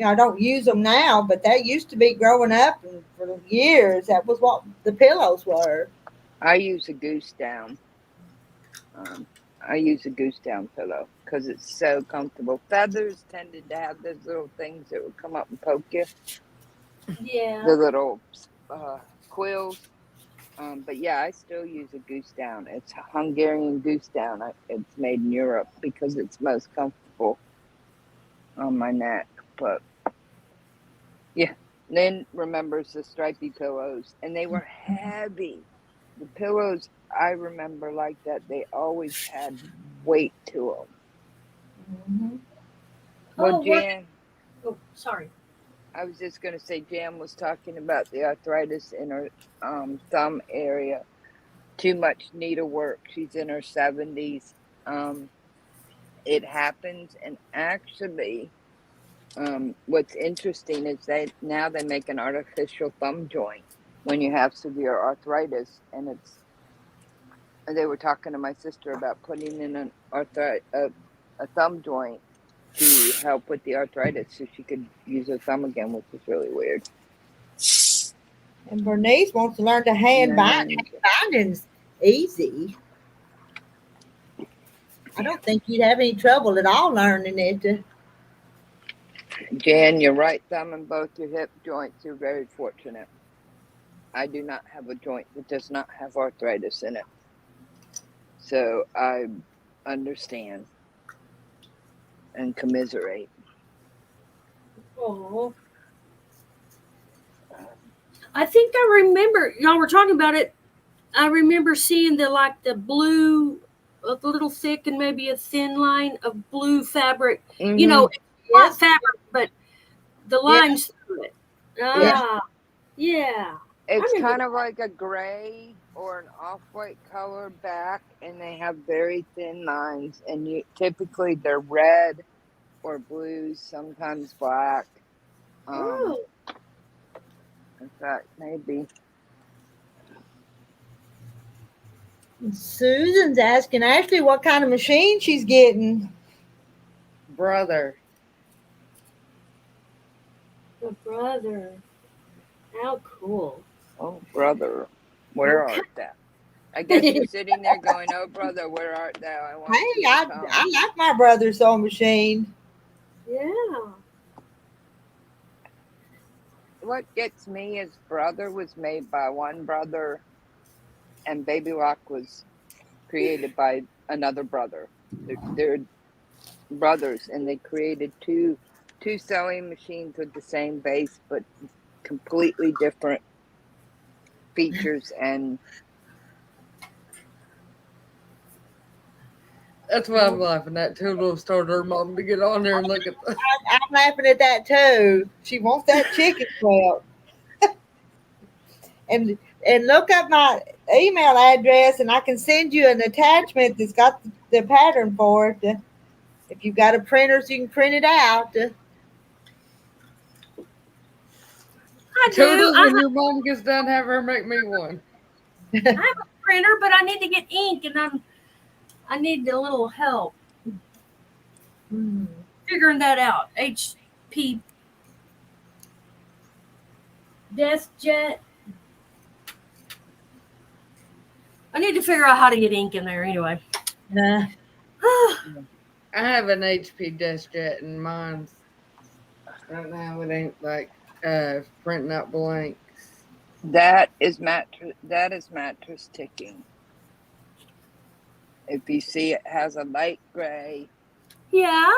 I don't use them now, but that used to be growing up, and for years that was what the pillows were. I use a goose down. I use a goose down pillow because it's so comfortable. Feathers tended to have those little things that would come up and poke you, Yeah. the little quills. But yeah, I still use a goose down. It's a Hungarian goose down. It's made in Europe because it's most comfortable on my neck. But yeah, Lynn remembers the stripy pillows, and they were heavy. The pillows I remember like that, they always had weight to them. Mm-hmm. Well, Oh, Jan, oh, sorry. I was just going to say, Jan was talking about the arthritis in her thumb area. Too much needlework. She's in her 70s. It happens, and actually, what's interesting is now they make an artificial thumb joint when you have severe arthritis, and they were talking to my sister about putting in a thumb joint to help with the arthritis so she could use her thumb again, which is really weird. And Bernice wants to learn to hand bind. And Hand binding's easy. I don't think you'd have any trouble at all learning it. Jan, your right thumb and both your hip joints, you're very fortunate. I do not have a joint that does not have arthritis in it. So I understand and commiserate. Oh. I think I remember y'all were talking about it. I remember seeing the blue, a little thick and maybe a thin line of blue fabric. Mm-hmm. You know, it's not Yes. fabric, but the lines through it. Ah, yeah. It's remember kind of like a gray or an off-white color back, and they have very thin lines, and typically they're red or blue, sometimes black. Oh. In fact, maybe. Susan's asking Ashley what kind of machine she's getting. Brother. The brother. How cool. Oh, brother, where art thou? I guess you're sitting there going, oh, brother, where art thou? I want Hey, you to come. I like my brother's sewing machine. Yeah. What gets me is Brother was made by one brother, and Baby Lock was created by another brother. They're brothers, and they created two sewing machines with the same base, but completely different features. And That's what I'm laughing at. Toodle started her mom to get on there and look at the. I'm laughing at that too. She wants that chicken quilt. and look up my email address, and I can send you an attachment that's got the pattern for it. If you've got a printer, so you can print it out. I Toodle, do. when your mom gets done, have her make me one. I have a printer, but I need to get ink, and I need a little help figuring that out. HP DeskJet. I need to figure out how to get ink in there anyway. Uh, I have an HP DeskJet, and mine's right now it ain't like printing out blanks. that is mattress ticking. If you see, it has a light gray, Yeah.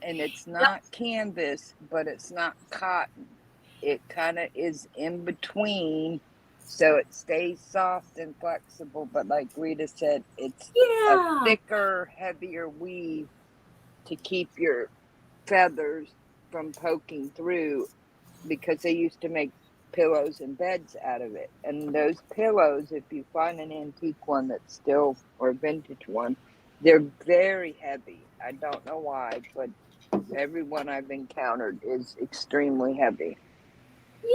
and it's not canvas, but it's not cotton. It kind of is in between, so it stays soft and flexible. But like Rita said, it's Yeah. a thicker, heavier weave to keep your feathers from poking through, because they used to make pillows and beds out of it. And those pillows, if you find an antique one that's still, or a vintage one, they're very heavy. I don't know why, but every one I've encountered is extremely heavy.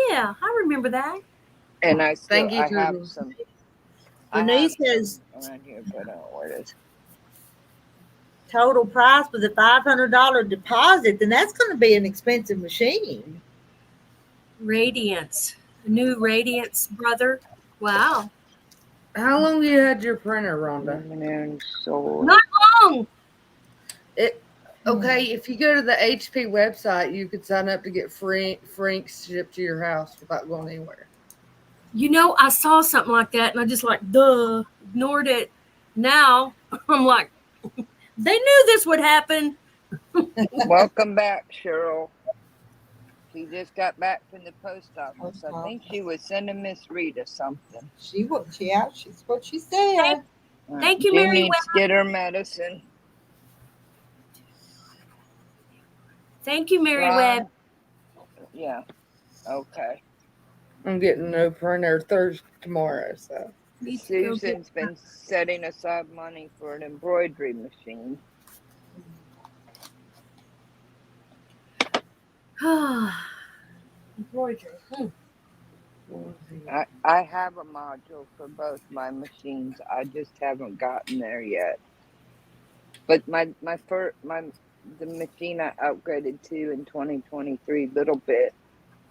Yeah, I remember that. And I Thank you, have Toodles. some. Denise I have has some around here, but I don't know where it is. total price with a $500 deposit, then that's going to be an expensive machine. Radiance. A new Radiance, brother. Wow. How long you had your printer, Rhonda? And sword. Not long. Okay, if you go to the HP website, you could sign up to get Franks shipped to your house without going anywhere. You know, I saw something like that and I just like, duh, ignored it. Now I'm like, they knew this would happen. Welcome back, Cheryl. She just got back from the post office. I think she was sending Miss Rita something. She was, yeah, she's what she said. Thank you, She Mary needs to get her medicine. Thank you, Mary Ron? Webb. Yeah. Okay. I'm getting no printer Thursday tomorrow, so. Need to go Susan's been setting aside money for an embroidery machine. Embroidery. I have a module for both my machines. I just haven't gotten there yet. But the machine I upgraded to in 2023 little bit,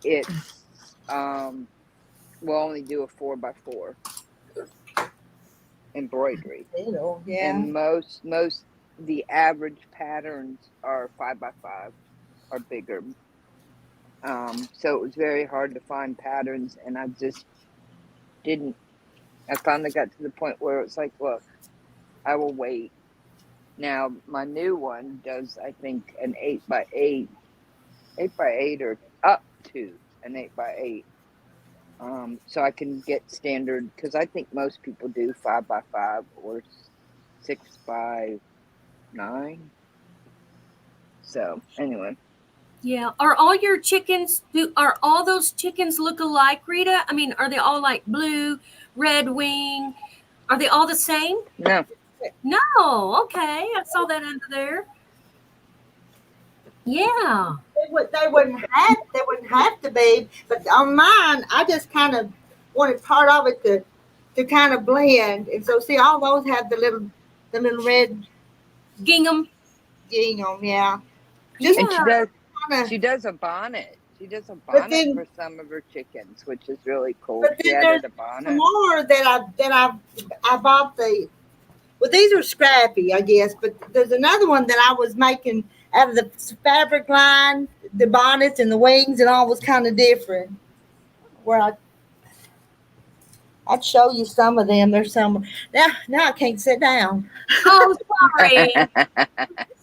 it's will only do a 4x4 embroidery. Yeah. And most the average patterns are 5x5 or bigger. So it was very hard to find patterns, and I just didn't. I finally got to the point where it's like, look, I will wait. Now my new one does, I think, an 8x8 or up to an 8x8. So I can get standard, because I think most people do 5x5 or 6x9. So anyway. Yeah. Are all your chickens, are all those chickens look alike, Rita? I mean, are they all like blue, red wing? Are they all the same? No. No. Okay. I saw that under there. Yeah. They wouldn't have to be, but on mine, I just kind of wanted part of it to kind of blend. And so see, all those have the little red Gingham. gingham, yeah. Just And kinda, she does a bonnet. She does a But bonnet then- for some of her chickens, which is really cool. But She then added a some bonnet. more that I bought well, these are scrappy, I guess, but there's another one that I was making out of the fabric line. The bonnets and the wings and all was kind of different. Where I'd show you some of them. There's some now I can't sit down. Oh, sorry.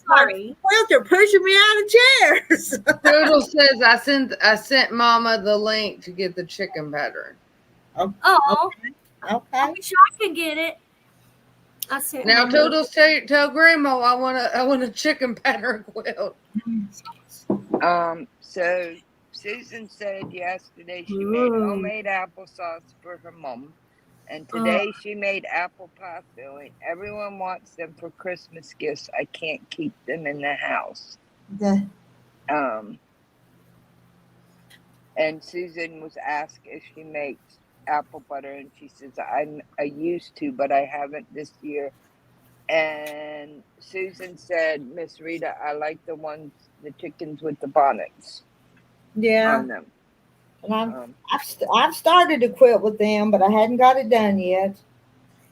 Sorry. Well, they're pushing me out of chairs. Doodle says I sent Mama the link to get the chicken pattern. Oh, I Okay. wish I could get it. I said, Now Toodles tell Grandma I want a chicken pattern quilt. So Susan said yesterday she made homemade applesauce for her mom, and today she made apple pie filling. Everyone wants them for Christmas gifts. I can't keep them in the house. And Susan was asked if she makes apple butter, and she says I used to, but I haven't this year. And Susan said, Miss Rita, I like the chickens with the bonnets Yeah. on them. And I've started to quilt with them, but I hadn't got it done yet.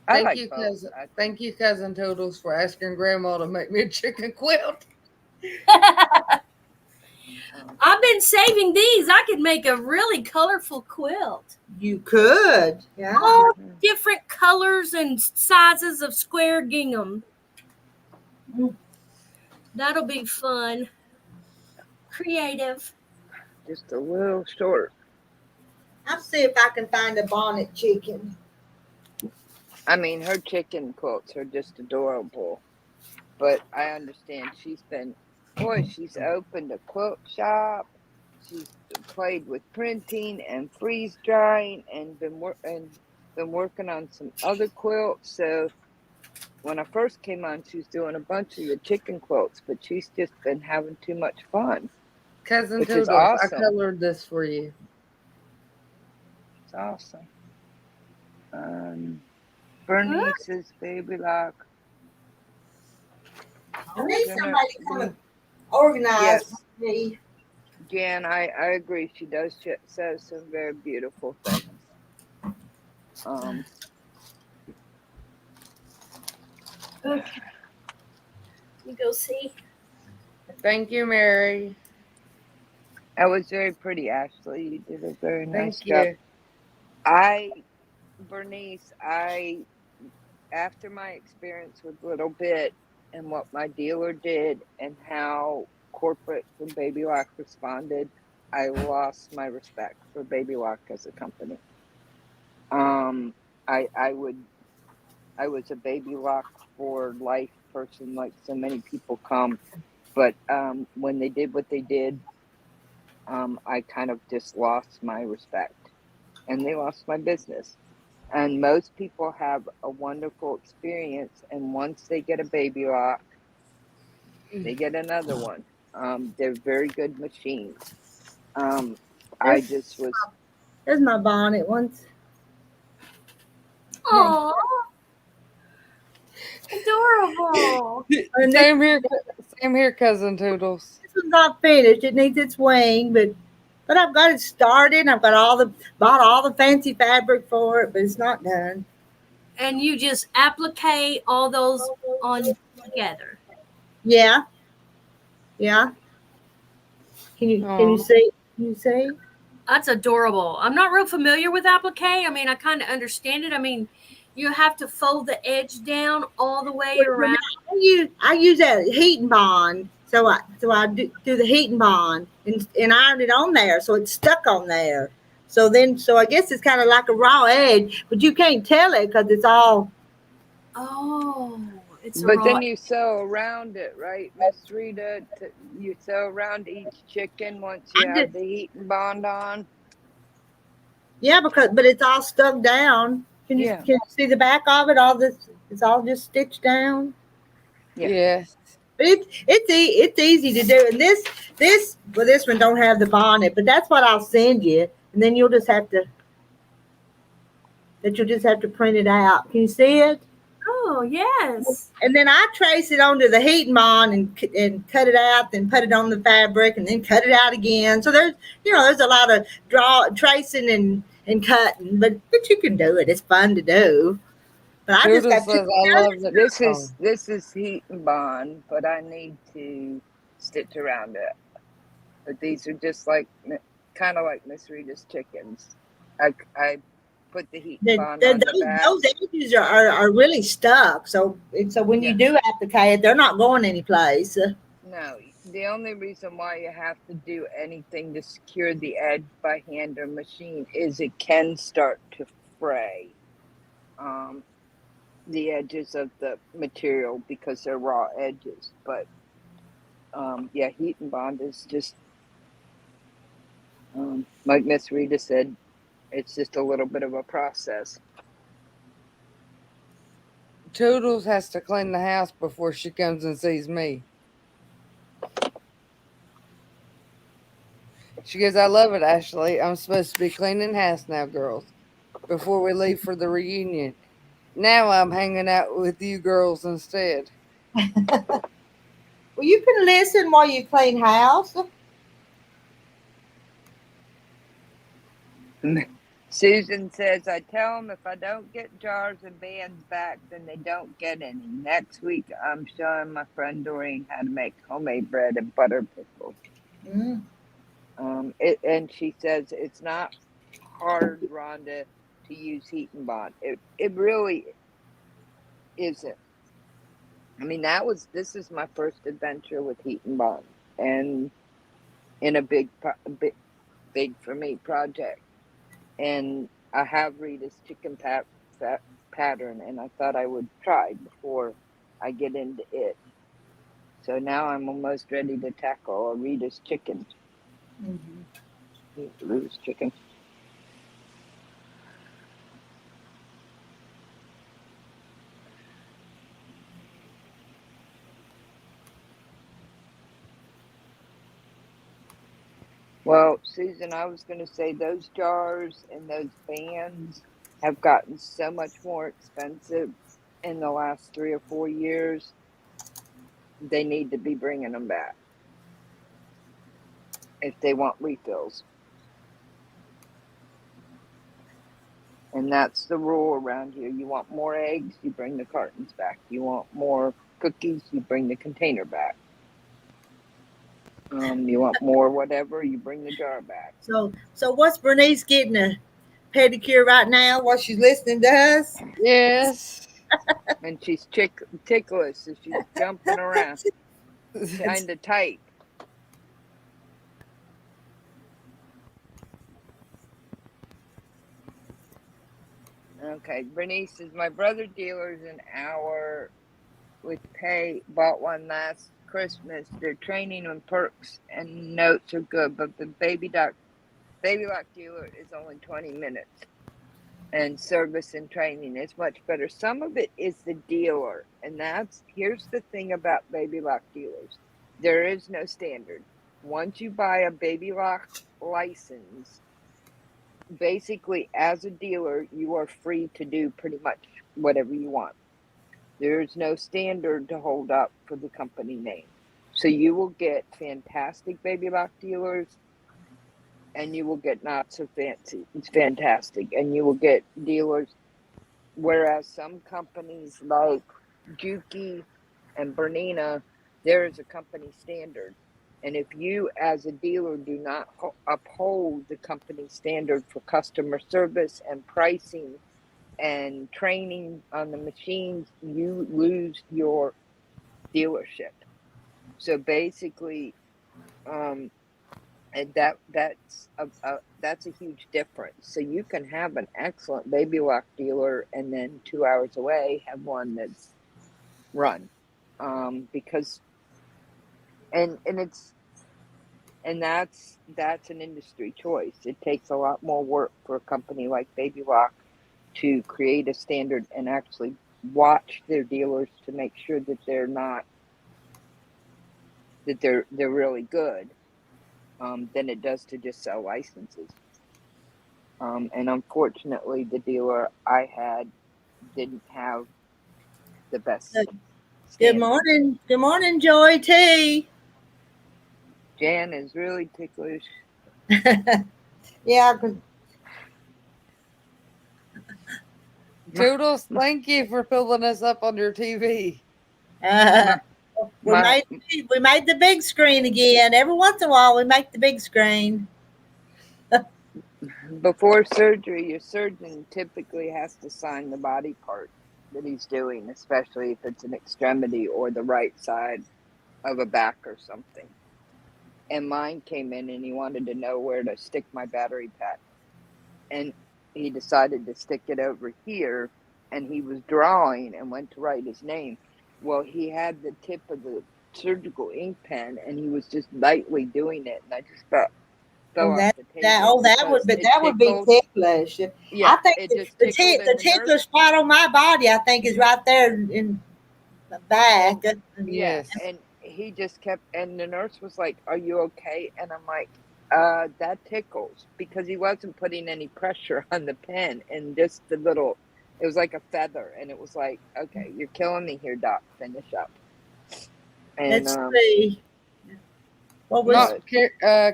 I Thank like you, both. cousin. Thank you, cousin Toodles, for asking Grandma to make me a chicken quilt. I've been saving these. I could make a really colorful quilt. You could. Yeah. All different colors and sizes of square gingham. That'll be fun. Creative. Just a little short. I'll see if I can find a bonnet chicken. I mean, her chicken quilts are just adorable. But I understand she's opened a quilt shop. She's played with printing and freeze drying and been working on some other quilts. So when I first came on, she was doing a bunch of the chicken quilts, but she's just been having too much fun. Cousin Which is Toodles, I awesome. colored this for you. It's awesome. Bernice's baby lock. I need Gonna- somebody to come and organize Yes. for me. Jan, I agree. She does say some very beautiful things. Okay. You go see. Thank you, Mary. That was very pretty, Ashley. You did a very nice Thank job. you. Bernice, after my experience with Little Bit and what my dealer did and how corporate for Baby Lock responded, I lost my respect for Baby Lock as a company. I was a Baby Lock for life person, like so many people come, but when they did what they did, I kind of just lost my respect, and they lost my business. And most people have a wonderful experience, and once they get a Baby Lock, they get another one. They're very good machines. I just was. There's my bonnet once. Aw. Adorable. And this, Same here, cousin Toodles. this one's not finished. It needs its wing, but I've got it started. I've got bought all the fancy fabric for it, but it's not done. And you just applique all those on together. Yeah, yeah. Can you Aw. see? Can you see? That's adorable. I'm not real familiar with applique. I mean, I kind of understand it. I mean, you have to fold the edge down all the way Well, around. I use that heating bond. So I do the heating bond and iron it on there, so it's stuck on there. So I guess it's kind of like a raw edge, but you can't tell it because it's all. Oh, it's a But raw. then you sew around it, right, Miss Rita? You sew around each chicken once you have the heating bond on. Yeah, but it's all stuck down. Yeah. Can you see the back of it? All this, it's all just stitched down. Yeah. Yes. But it's easy to do. And this one don't have the bonnet, but that's what I'll send you, and then you'll just have to print it out. Can you see it? Oh, yes. And then I trace it onto the heating bond and cut it out, then put it on the fabric, and then cut it out again. So there's a lot of tracing and cutting, but you can do it. It's fun to do. But I just Toodles got says I love it. This is heat and bond, but I need to stitch around it. But these are just kind of like Miss Rita's chickens. I put the heat and bond on the back. Those edges are really stuck. So when you do applique it, they're not going anyplace. No, the only reason why you have to do anything to secure the edge by hand or machine is it can start to fray the edges of the material because they're raw edges. But heat and bond is just like Miss Rita said, it's just a little bit of a process. Toodles has to clean the house before she comes and sees me. She goes, I love it, Ashley. I'm supposed to be cleaning house now, girls, before we leave for the reunion. Now I'm hanging out with you girls instead. Well, you can listen while you clean house. Susan says, I tell them if I don't get jars and bands back, then they don't get any. Next week, I'm showing my friend Doreen how to make homemade bread and butter pickles. Mm. And she says it's not hard, Rhonda, to use heat and bond. It really isn't. I mean, this is my first adventure with heat and bond, and in a big for me project. And I have Rita's chicken pattern, and I thought I would try before I get into it. So now I'm almost ready to tackle a Rita's chicken. Mm-hmm. Rita's chicken. Well, Susan, I was going to say those jars and those bands have gotten so much more expensive in the last 3 or 4 years. they need to be bringing them back if they want refills. And that's the rule around here. You want more eggs, you bring the cartons back. You want more cookies, you bring the container back. You want more whatever, you bring the jar back. So what's Bernice getting a pedicure right now while she's listening to us? Yes. And she's ticklish, so she's jumping around, trying to type. Okay, Bernice says, my brother dealer's an hour with pay, bought one last Christmas. Their training and perks and notes are good, but the baby lock dealer is only 20 minutes. And service and training is much better. Some of it is the dealer. And here's the thing about baby lock dealers. There is no standard. Once you buy a baby lock license, basically as a dealer, you are free to do pretty much whatever you want. There's no standard to hold up for the company name. So you will get fantastic baby lock dealers, and you will get not so fancy. It's fantastic. And you will get dealers, whereas some companies like Juki and Bernina, there is a company standard. And if you as a dealer do not uphold the company standard for customer service and pricing and training on the machines, you lose your dealership. So basically, and that's a huge difference. So you can have an excellent baby lock dealer and then 2 hours away have one that's run, because that's an industry choice. It takes a lot more work for a company like Baby Lock to create a standard and actually watch their dealers to make sure that they're really good, than it does to just sell licenses. And unfortunately, the dealer I had didn't have the best Good morning, Joy T. Jan is really ticklish. Yeah, 'cause Toodles, thank you for filling us up on your TV. we made the big screen again. Every once in a while, we make the big screen. Before surgery, your surgeon typically has to sign the body part that he's doing, especially if it's an extremity or the right side of a back or something. And mine came in and he wanted to know where to stick my battery pack. And he decided to stick it over here, and he was drawing and went to write his name. Well, he had the tip of the surgical ink pen and he was just lightly doing it, and I just fell off the table. That would be ticklish. Yeah, I think the ticklish spot on my body, I think, is right there in the back. Yes. And he just kept, and the nurse was like, "Are you okay?" And I'm like, that tickles, because he wasn't putting any pressure on the pen, and just it was like a feather, and it was like, okay, you're killing me here, doc, finish up. And let's see. What was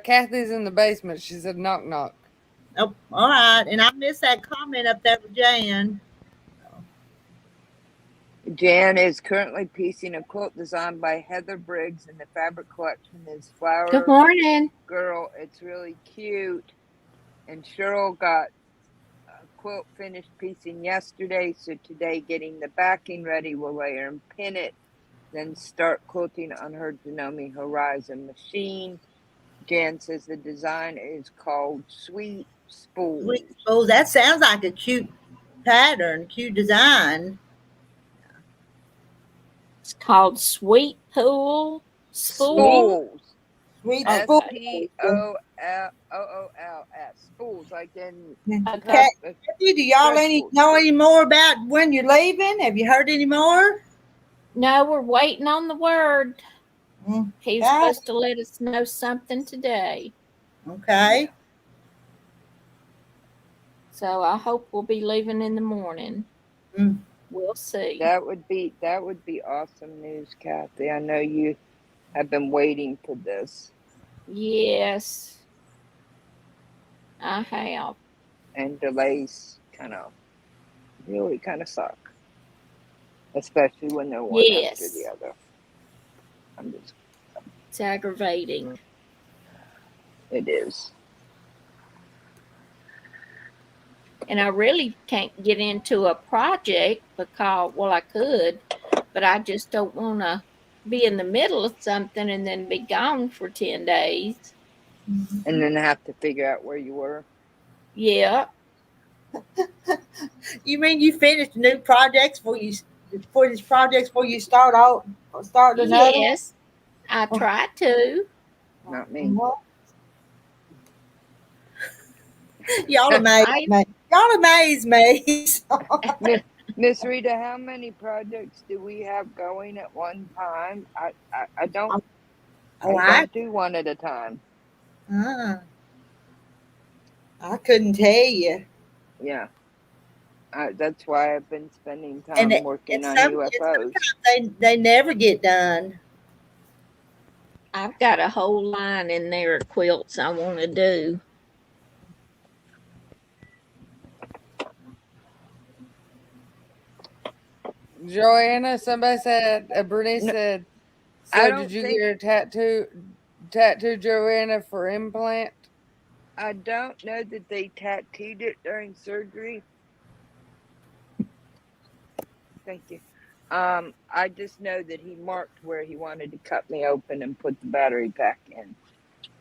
Kathy's in the basement. She said knock knock. Oh, all right. And I missed that comment up there with Jan. Jan is currently piecing a quilt designed by Heather Briggs, and the fabric collection is Flower Good morning. Girl. It's really cute. And Cheryl got a quilt finished piecing yesterday, so today getting the backing ready. We'll layer and pin it, then start quilting on her Janome Horizon machine. Jan says the design is called Sweet Spools. Oh, that sounds like a cute pattern, cute design. It's called Sweet Pool Spool. Spools. Sweet Spoolls. Spools, like in. Okay. Do y'all know any more about when you're leaving? Have you heard any more? No, we're waiting on the word. He's Okay. supposed to let us know something today. Okay. So I hope we'll be leaving in the morning. We'll see. That would be awesome news, Kathy. I know you have been waiting for this. Yes, I have. And delays really suck. Especially when they're one after the Yes, other. it's aggravating. It is. And I really can't get into a project because, well, I could, but I just don't want to be in the middle of something and then be gone for 10 days. And then have to figure out where you were. Yeah. You mean you finished new projects before you start another? Yes, I try to. Not me. Y'all amaze me. Y'all amaze me. Miss Rita, how many projects do we have going at one time? I don't do one at a time. I couldn't tell you. Yeah. That's why I've been spending time working on UFOs. They never get done. I've got a whole line in there of quilts I want to do. Joanna, somebody said, Bernice said, so did you get a tattoo, Joanna, for implant? I don't know that they tattooed it during surgery. Thank you. I just know that he marked where he wanted to cut me open and put the battery pack in.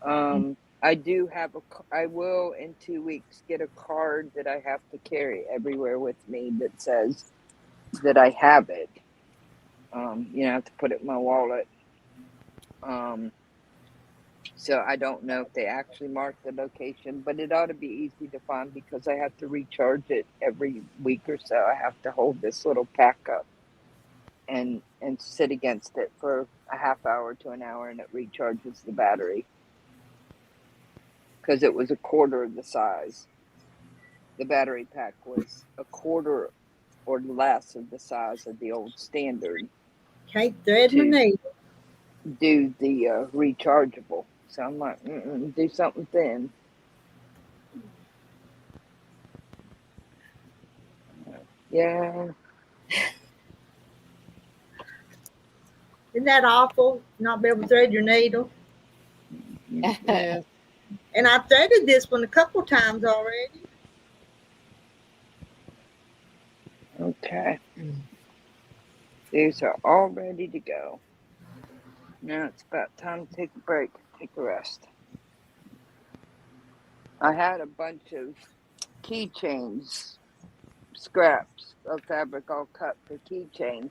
I will in 2 weeks get a card that I have to carry everywhere with me that says that I have it. I have to put it in my wallet. So I don't know if they actually marked the location, but it ought to be easy to find because I have to recharge it every week or so. I have to hold this little pack up and sit against it for a half hour to an hour, and it recharges the battery. Because it was a quarter of the size. The battery pack was a quarter or less of the size of the old standard. Can't thread my needle. Do the rechargeable. So I'm like, do something thin. Yeah. Isn't that awful? Not be able to thread your needle. Yeah. And I threaded this one a couple times already. Okay. These are all ready to go. Now it's about time to take a break, take a rest. I had a bunch of keychains, scraps of fabric all cut for keychains.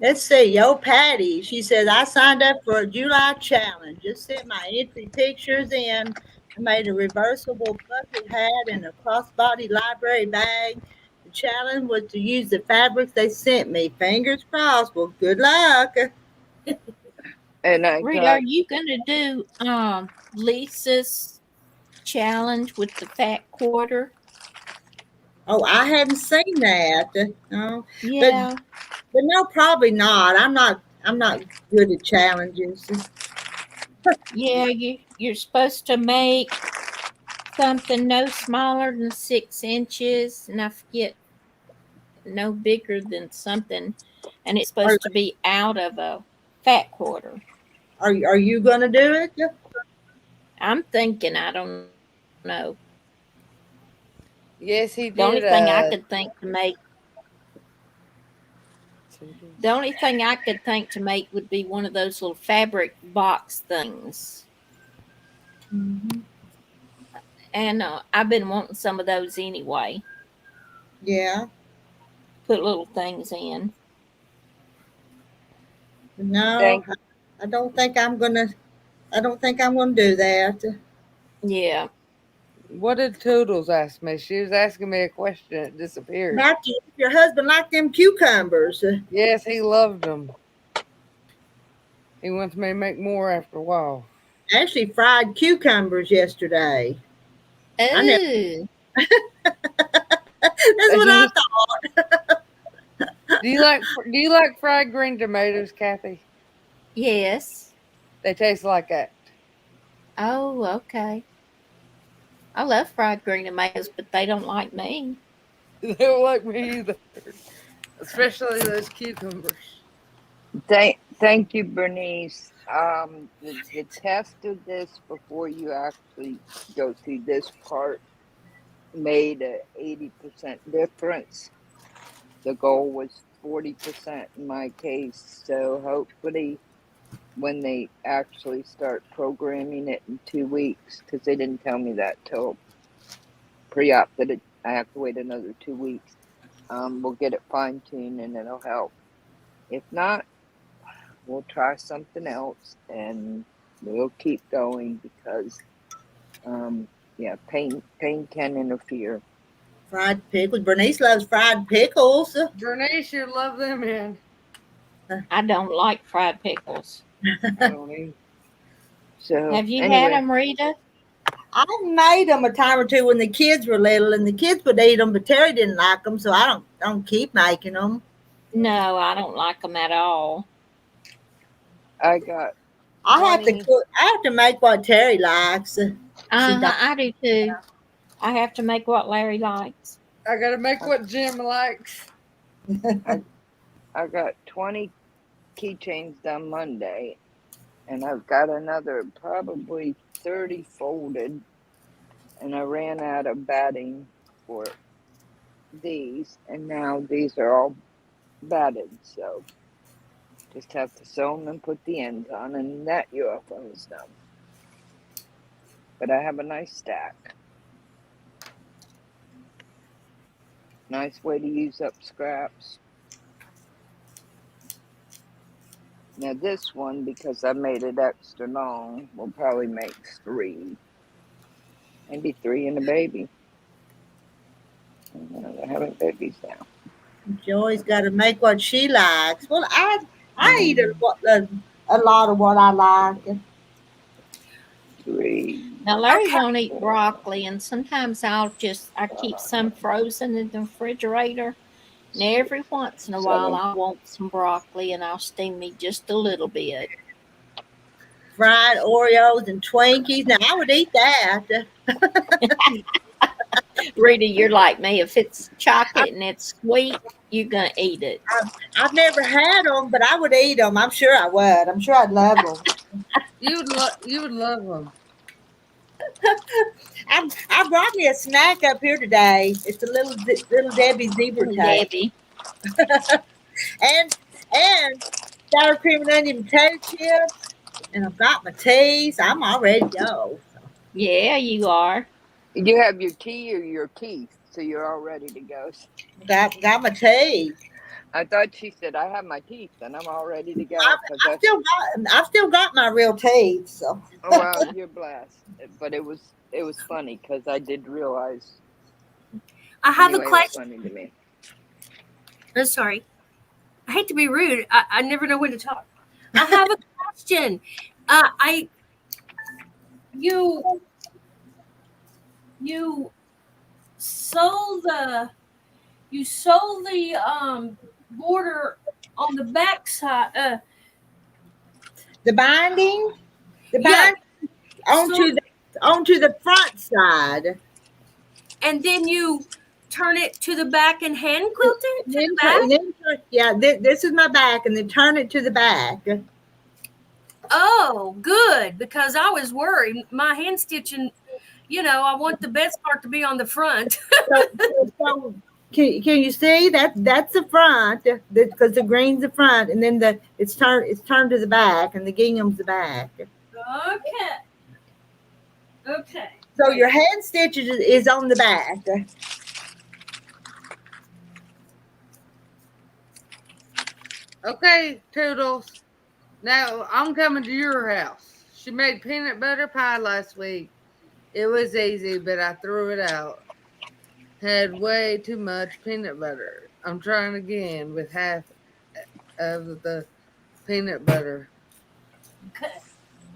Let's see, Yo Patty. She says, I signed up for a July challenge. Just sent my entry pictures in. I made a reversible bucket hat and a crossbody library bag. The challenge was to use the fabrics they sent me. Fingers crossed. Well, good luck. And Rita, are you going to do Lisa's challenge with the fat quarter? Oh, I hadn't seen that. No. Yeah. But no, probably not. I'm not good at challenges. Yeah, you're supposed to make something no smaller than 6 inches, and I forget, no bigger than something, and it's supposed to be out of a fat quarter. Are you gonna do it? I'm thinking, I don't know. Yes, he did. The only thing I could think to make. The only thing I could think to make would be one of those little fabric box things. Mm-hmm. And I've been wanting some of those anyway. Yeah. Put little things in. No, I don't think I'm gonna do that. Yeah. What did Toodles ask me? She was asking me a question. It disappeared. Matthew, your husband liked them cucumbers. Yes, he loved them. He wants me to make more after a while. I actually fried cucumbers yesterday. Oh. That's what I thought. Do you like fried green tomatoes, Kathy? Yes. They taste like that. Oh, okay. I love fried green tomatoes, but they don't like me. They don't like me either, especially those cucumbers. Thank you, Bernice. The test of this before you actually go through this part made a 80% difference. The goal was 40% in my case. So hopefully when they actually start programming it in 2 weeks, because they didn't tell me that till pre-op that I have to wait another 2 weeks, we'll get it fine-tuned and it'll help. If not, we'll try something else and we'll keep going because yeah, pain can interfere. Fried pickles. Bernice loves fried pickles. Bernice, you love them, man. I don't like fried pickles. I don't eat. So Have you had anyway, them, Rita? I made them a time or two when the kids were little, and the kids would eat them, but Terry didn't like them, so I don't keep making them. No, I don't like them at all. I got I have to 20. cook. I have to make what Terry likes. She don't. I do too. I have to make what Larry likes. I gotta make what Jim likes. I got 20 keychains done Monday, and I've got another probably 30 folded, and I ran out of batting for these, and now these are all batted, so just have to sew them and put the ends on, and that UFO is done. But I have a nice stack. Nice way to use up scraps. Now this one, because I made it extra long, will probably make 3. Maybe 3 and a baby. They're having babies now. Joy's got to make what she likes. Well, I eat a lot of what I like. 3. Now Larry won't eat broccoli, and sometimes I keep some frozen in the refrigerator. And every once in a while, I want some broccoli, and I'll steam me just a little bit. Fried Oreos and Twinkies. Now I would eat that. Rita, you're like me. If it's chocolate and it's sweet, you're gonna eat it. I've never had them, but I would eat them. I'm sure I would. I'm sure I'd love them. You would love them. I brought me a snack up here today. It's a little Debbie zebra cake, Debbie. and sour cream and onion potato chips, and I've got my teas. I'm all ready to go. Yeah, you are. You have your tea or your teeth, so you're all ready to go. Got my tea. I thought she said, I have my teeth and I'm all ready to go. I've still got my real teeth. So. Oh, wow, you're blessed. But it was funny because I did realize. I have anyway, a question. It was funny to me. I'm sorry. I hate to be rude. I never know when to talk. I have a question. You sew the border on the back side. The binding, Yeah. onto the front side, and then you turn it to the back and hand quilt it to the back. Yeah, this is my back, and then turn it to the back. Oh, good, because I was worried. My hand stitching, I want the best part to be on the front. So can you see that's the front, because the green's the front, and then it's turned to the back, and the gingham's the back. Okay. So your hand stitches is on the back. Okay, Toodles. Now I'm coming to your house. She made peanut butter pie last week. It was easy, but I threw it out. Had way too much peanut butter. I'm trying again with half of the peanut butter. Okay.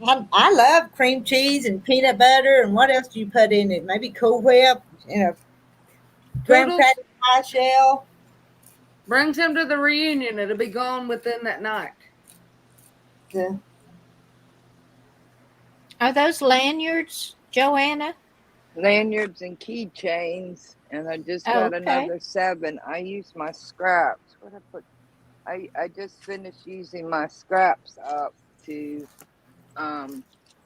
I love cream cheese and peanut butter, and what else do you put in it? Maybe Cool Whip, graham Toodles? cracker pie shell. Bring some to the reunion. It'll be gone within that night. Yeah. Are those lanyards, Joanna? Lanyards and keychains, and I just got Okay. another 7. I use my scraps. What I put? I just finished using my scraps up to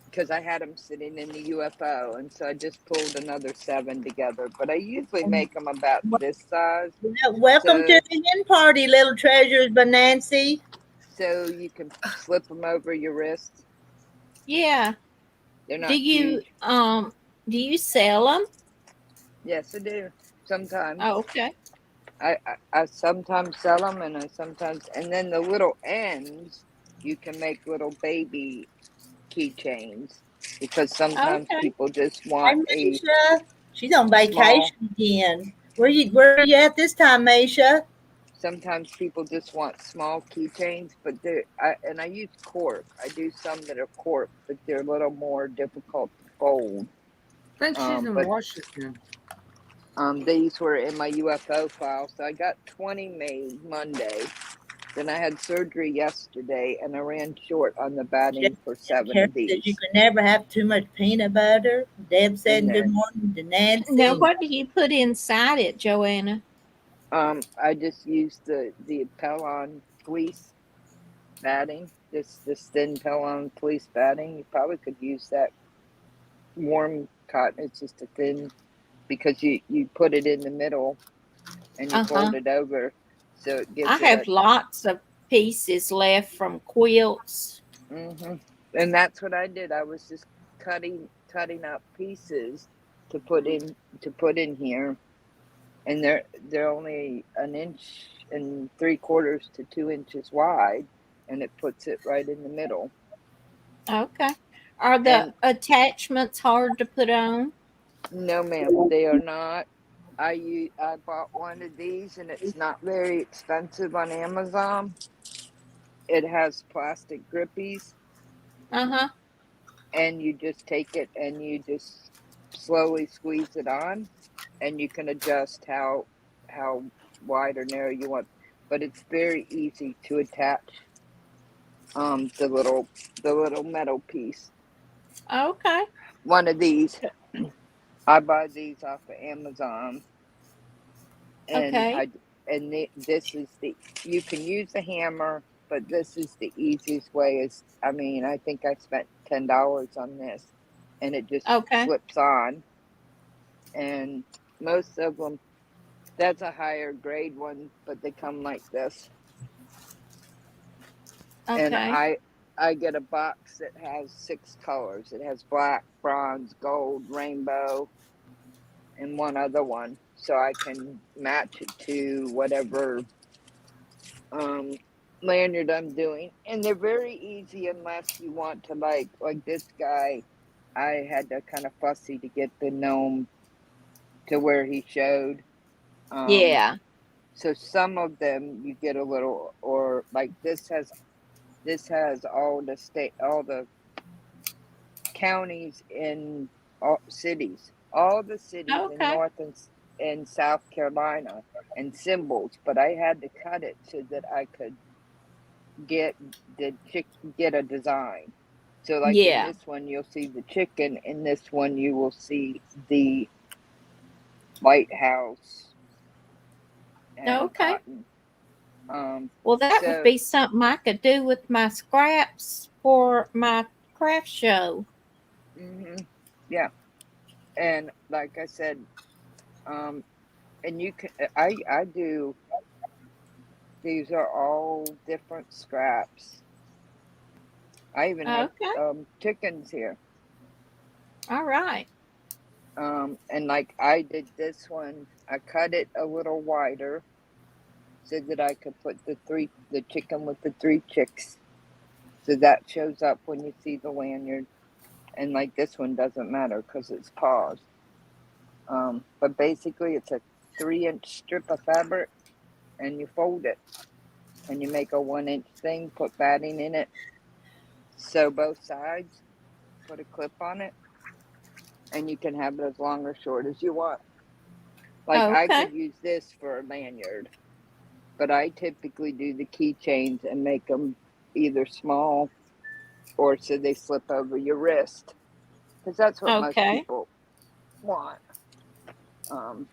because I had them sitting in the UFO, and so I just pulled another 7 together. But I usually make them about this size, Welcome so to the hen party, little treasures by Nancy. so you can slip them over your wrist. Yeah. They're Do not you huge. do you sell them? Yes, I do. Sometimes Oh, okay. I sometimes sell them, and I sometimes and then the little ends you can make little baby keychains because sometimes Okay. people just Hey, want a Misha. She's on small. vacation again. Where you at this time, Misha? Sometimes people just want small keychains, but I use cork. I do some that are cork, but they're a little more difficult to fold. I think she's in But Washington. these were in my UFO file, so I got 20 made Monday. Then I had surgery yesterday, and I ran short on the batting for 7 Carol of says you these can never have too much peanut butter. Deb in said good there. morning to Now, Nancy. what do you put inside it, Joanna? I just used the Pellon fleece batting, this thin Pellon fleece batting. You probably could use that warm cotton. It's just a thin because you put it in the middle and you Uh-huh. fold it over, so it I gives it have a. lots of pieces left from quilts. hmm And that's what I did. I was just cutting up pieces to put in here, and they're only 1.75 to 2 inches wide, and it puts it right in the middle. Okay. Are the And attachments hard to put on? no, ma'am, they are not. I bought one of these, and it's not very expensive on Amazon. It has plastic grippies, Uh-huh. and you just take it and you just slowly squeeze it on, and you can adjust how wide or narrow you want. But it's very easy to attach the little metal piece. Okay. One of these, I buy these off of Amazon, and Okay. this is the you can use a hammer, but this is the easiest way. Is I mean, I think I spent $10 on this, and it just Okay. slips on. And most of them, that's a higher grade one, but they come like this. And Okay. I get a box that has 6 colors. It has black, bronze, gold, rainbow, and one other one, so I can match it to whatever um, lanyard I'm doing. And they're very easy unless you want to like this guy. I had to kind of fussy to get the gnome to where he showed. Um, Yeah. so some of them you get a little, or like this has all the counties in all cities, all the cities in Okay. North and South Carolina, and symbols. But I had to cut it so that I could get get a design. So like in Yeah. this one you'll see the chicken, in this one you will see the lighthouse and Okay. cotton. Um Well, that would so be something I could do with my scraps for my craft show. mhm, yeah, and like I said, um and you can I do, these are all different scraps. I even have Okay. chickens here. All right. And like I did this one, I cut it a little wider so that I could put the chicken with the 3 chicks. So that shows up when you see the lanyard. And like this one doesn't matter because it's paused. But basically it's a 3-inch strip of fabric, and you fold it and you make a 1-inch thing, put batting in it, sew both sides, put a clip on it, and you can have it as long or short as you want. Like I Okay. could use this for a lanyard. but I typically do the keychains and make them either small or so they slip over your wrist, because that's what most Okay. people want. Um,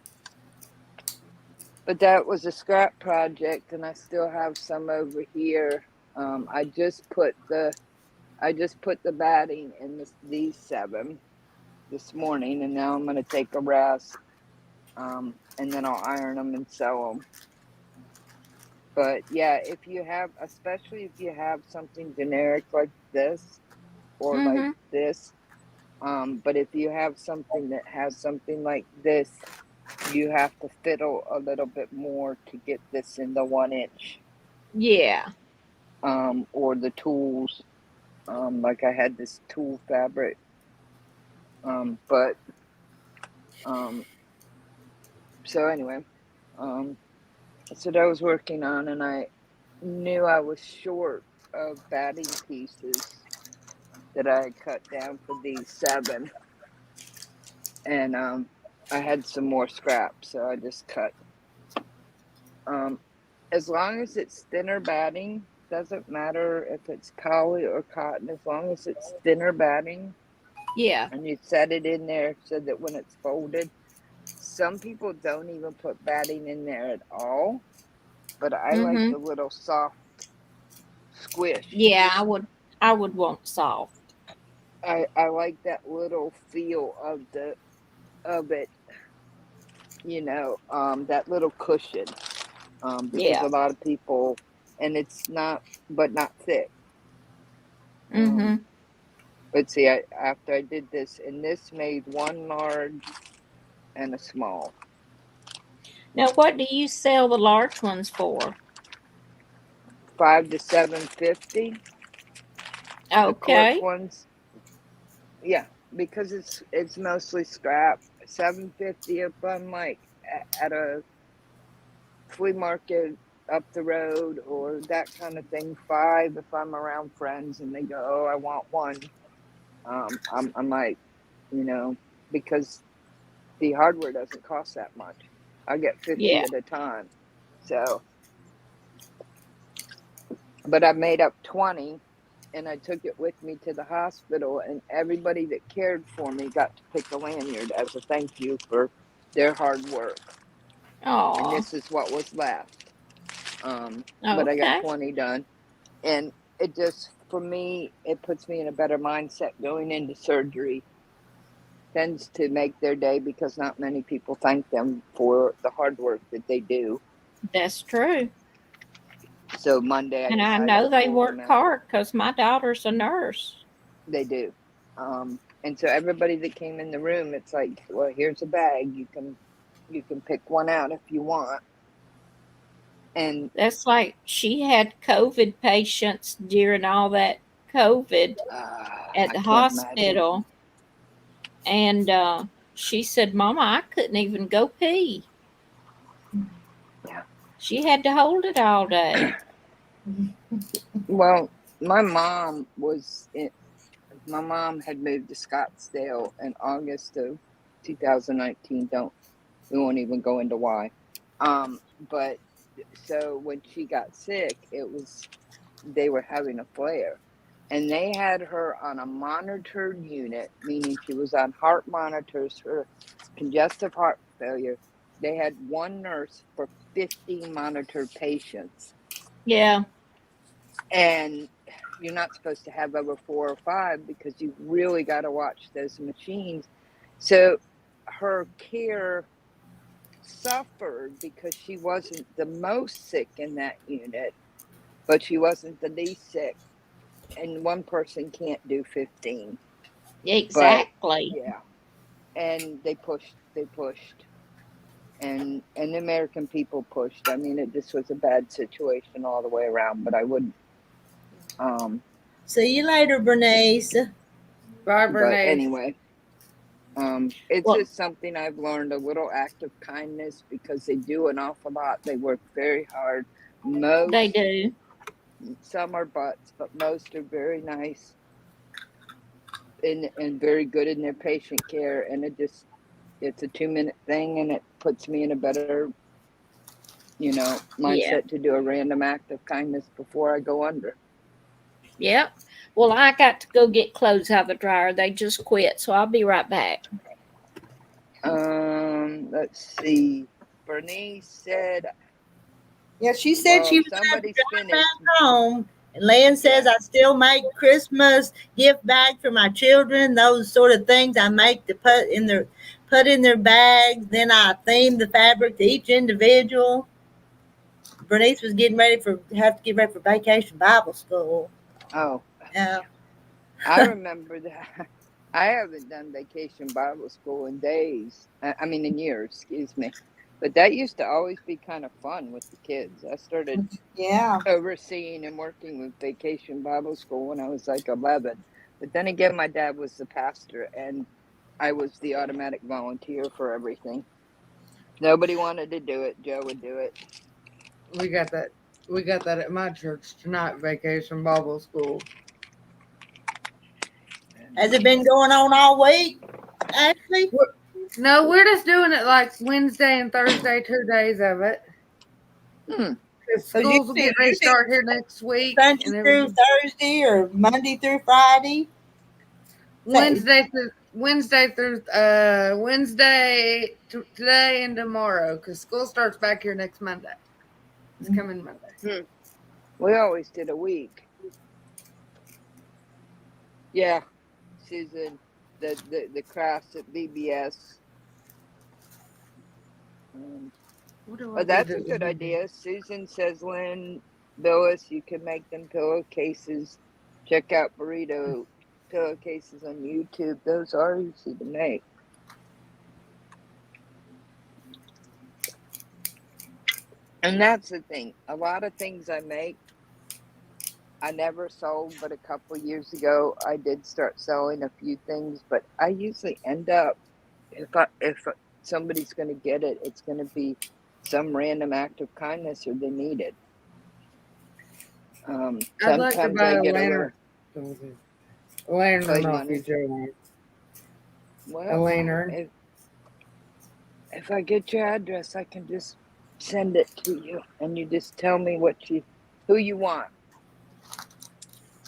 but that was a scrap project, and I still have some over here. I just put the batting in these 7 this morning, and now I'm going to take a rest, and then I'll iron them and sew them. But yeah, if you have, especially if you have something generic like this or like Mm-hmm. this, but if you have something that has something like this, you have to fiddle a little bit more to get this in the 1 inch, Yeah. or the tools. Like I had this tool fabric, but so anyway, that's what I was working on, and I knew I was short of batting pieces that I had cut down for these 7, and I had some more scrap, so I just cut. As long as it's thinner batting, doesn't matter if it's poly or cotton, as long as it's thinner batting, Yeah. and you set it in there so that when it's folded, some people don't even put batting in there at all, but I like Mm-hmm. the little soft squish. Yeah, I would want soft. I like that little feel of it, that little cushion, because Yeah. a lot of people, and it's not, but not thick. Mm-hmm. But see, after I did this, and this made 1 large and a small. Now, what do you sell the large ones for? $5 to $7.50. The quartz Okay. ones, yeah, because it's mostly scrap. $7.50 if I'm like at a flea market up the road or that kind of thing. 5 if I'm around friends and they go, oh, I want one. I'm like, because the hardware doesn't cost that much. I get 50 Yeah. at a time. So, but I made up 20 and I took it with me to the hospital, and everybody that cared for me got to pick a lanyard as a thank you for their hard work. And Oh. this is what was left. But I got Okay. 20 done. And it just, for me, it puts me in a better mindset going into surgery. Tends to make their day because not many people thank them for the hard work that they do. That's true. So Monday I And I decided know to they pull them work out. hard because my daughter's a nurse. They do. And so everybody that came in the room, it's like, well, here's a bag. You can pick one out if you want. And That's like she had COVID patients during all that COVID at I the can't imagine. hospital. And she said, Mama, I couldn't even go pee. Yeah. She had to hold it all day. Well, my mom had moved to Scottsdale in August of 2019. We won't even go into why. But so when she got sick, they were having a flare, and they had her on a monitored unit, meaning she was on heart monitors for congestive heart failure. They had one nurse for 50 monitored patients, Yeah. and you're not supposed to have over 4 or 5 because you really got to watch those machines. So her care suffered because she wasn't the most sick in that unit, but she wasn't the least sick. And one person can't do 15. But Exactly. yeah, and they pushed, and the American people pushed. I mean, it just was a bad situation all the way around. But I wouldn't. See you later, Bernice. Bye, But Bernice. anyway, it's Well, just something I've learned, a little act of kindness, because they do an awful lot. They work very hard. they do. Some are butts, but most are very nice and very good in their patient care. And it's a 2-minute thing, and it puts me in a better you know, mindset to do a random act of kindness before I go under. Yep. Well, I got to go get clothes out of the dryer. They just quit, so I'll be right back. Let's see. Bernice said, Yeah, she said she well, was going somebody's to drive finished. back home. And Lan says Yeah. I still make Christmas gift bags for my children. Those sort of things I make to put in their bags. Then I theme the fabric to each individual. Bernice was have to get ready for vacation Bible school. Oh, Yeah. I remember that. I haven't done vacation Bible school in days. I mean, in years, excuse me. But that used to always be kind of fun with the kids. I started Yeah. overseeing and working with vacation Bible school when I was like 11. But then again, my dad was the pastor and I was the automatic volunteer for everything. Nobody wanted to do it. Joe would do it. We got that. We got that at my church tonight. Vacation Bible school. Has it been going on all week, Ashley? No, we're just doing it like Wednesday and Thursday, 2 days of it. Schools will get ready to start here next week. Sunday through Thursday or Monday through Friday? Wednesday through today and tomorrow, because school starts back here next Monday. It's coming Monday. We always did a week. Yeah, Susan, the crafts at BBS. But that's a good idea. Susan says, Lynn Billis, you can make them pillowcases. Check out burrito pillowcases on YouTube. Those are easy to make. And that's the thing. A lot of things I make, I never sold, but a couple years ago, I did start selling a few things. But I usually end up, if somebody's going to get it, it's going to be some random act of kindness or they need it. I'd like to buy a lantern. A lantern off you, Joanne. Well, a lantern. If I get your address, I can just send it to you, and you just tell me who you want.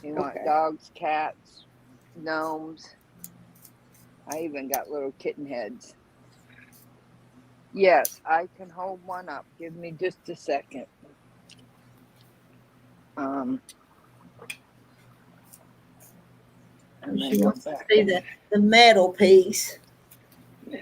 You want dogs, cats, gnomes. I even got little kitten heads. Yes, I can hold one up. Give me just a second. She wants to see the metal piece. Yeah.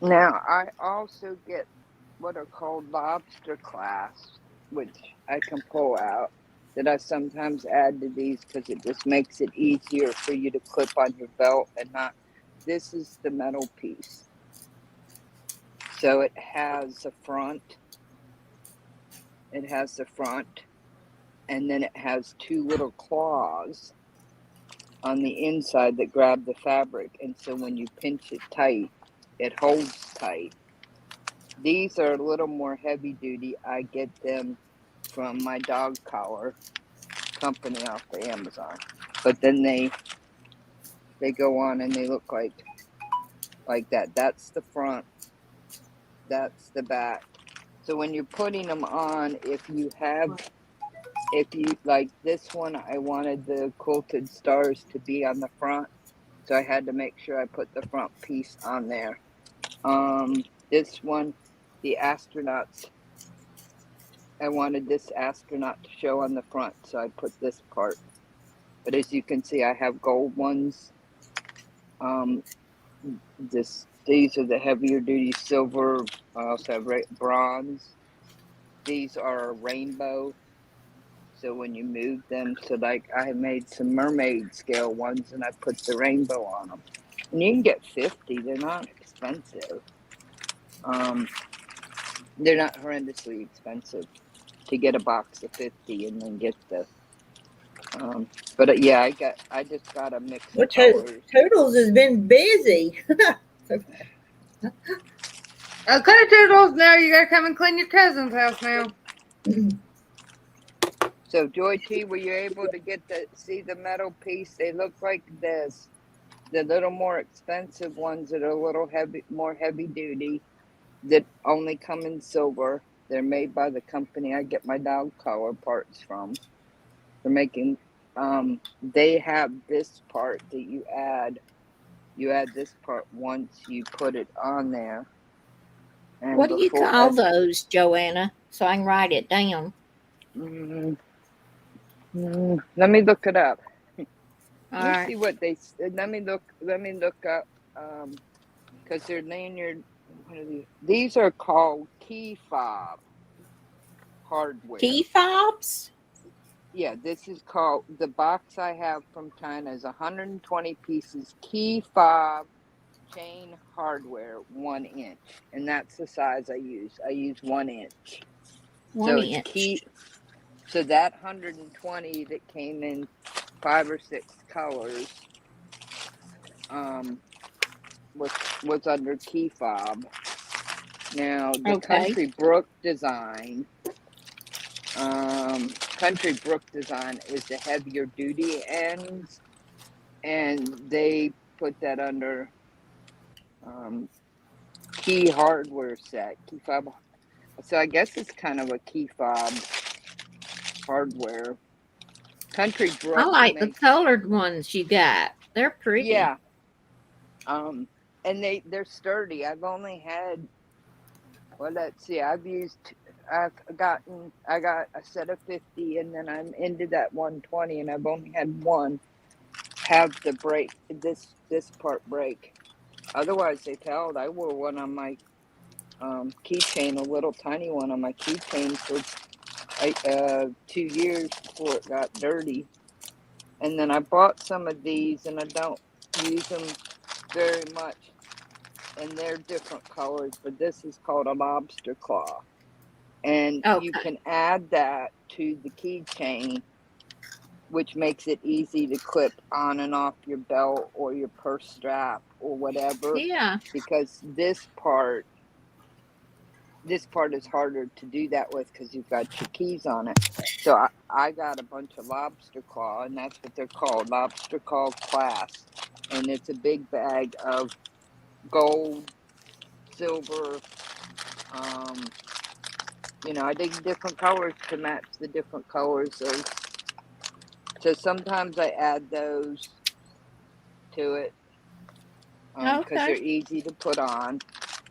Now, I also get what are called lobster clasps, which I can pull out, that I sometimes add to these because it just makes it easier for you to clip on your belt and not. This is the metal piece. So it has the front. It has the front, and then it has two little claws on the inside that grab the fabric. And so when you pinch it tight, it holds tight. These are a little more heavy duty. I get them from my dog collar company off the Amazon. But then they go on and they look like that. That's the front. That's the back. So when you're putting them on, if you like this one, I wanted the quilted stars to be on the front. So I had to make sure I put the front piece on there. This one, the astronauts, I wanted this astronaut to show on the front, so I put this part. But as you can see, I have gold ones. These are the heavier duty silver. I also have bronze. These are rainbow. So when you move them, so like I made some mermaid scale ones and I put the rainbow on them. And you can get 50. They're not expensive. They're not horrendously expensive to get a box of 50 and then get the. But yeah, I just got a mix of colors. Toodles has been busy. Okay, Toodles, now you gotta come and clean your cousin's house now. So Joy T, were you able to see the metal piece? They look like this. The little more expensive ones that are a little more heavy duty, that only come in silver. They're made by the company I get my dog collar parts from. They're making, they have this part that you add. You add this part once you put it on there. And What do you before, call those, Joanna? So I can write it down. let me look it up. All Let me right. see what they. Let me look up. Because they're lanyard. What are these? These are called key fob hardware. Key fobs? Yeah, this is called, the box I have from China is 120 pieces key fob chain hardware, 1 inch, and that's the size I use. I use 1 inch. 1 So it's inch. key. So that 120 that came in 5 or 6 colors, was under key fob. Now the Okay. Country Brook design. Country Brook design is the heavier duty ends, and they put that under key hardware set, key fob. So I guess it's kind of a key fob hardware. Country Brook I like the makes, colored ones you got. They're pretty. yeah. And they're sturdy. I've only had, well, let's see, I got a set of 50, and then I'm into that 120, and I've only had one have the break, this part break. Otherwise they've held. I wore one on my keychain, a little tiny one on my keychain for 2 years before it got dirty. And then I bought some of these, and I don't use them very much, and they're different colors, but this is called a lobster claw, and you Okay. can add that to the keychain, which makes it easy to clip on and off your belt or your purse strap or whatever, Yeah. because this part is harder to do that with because you've got your keys on it. So I got a bunch of lobster claw, and that's what they're called, lobster claw clasp, and it's a big bag of gold, silver, I dig different colors to match the different colors of, so sometimes I add those to it, because they're Okay. easy to put on.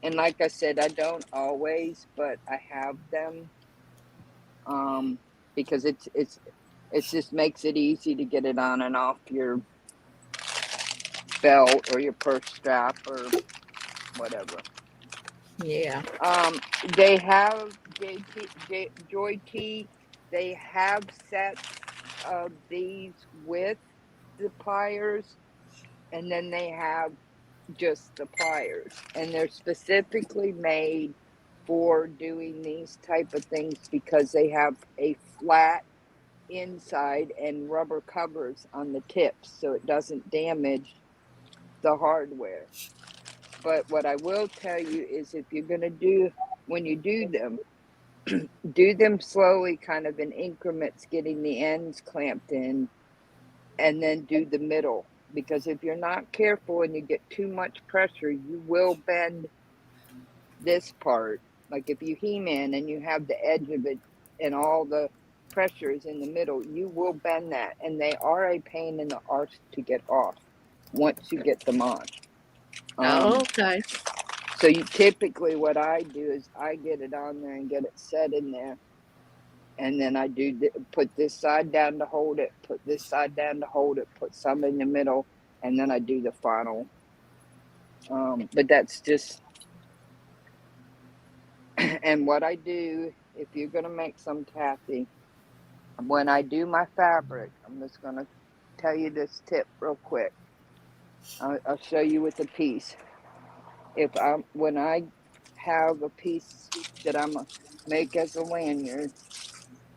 And like I said, I don't always, but I have them, because it just makes it easy to get it on and off your belt or your purse strap or whatever. Yeah. They have Joy T. They have sets of these with the pliers, and then they have just the pliers, and they're specifically made for doing these type of things because they have a flat inside and rubber covers on the tips so it doesn't damage the hardware. But what I will tell you is, if you're going to do, when you do them slowly, kind of in increments, getting the ends clamped in, and then do the middle, because if you're not careful and you get too much pressure, you will bend this part. Like if you hem-in and you have the edge of it and all the pressure is in the middle, you will bend that, and they are a pain in the arse to get off once you get them on. Okay. So typically what I do is I get it on there and get it set in there, and then I put this side down to hold it, put this side down to hold it, put some in the middle, and then I do the final. But that's just, and what I do, if you're going to make some taffy, when I do my fabric, I'm just going to tell you this tip real quick. I'll show you with a piece. When I have a piece that I'm going to make as a lanyard,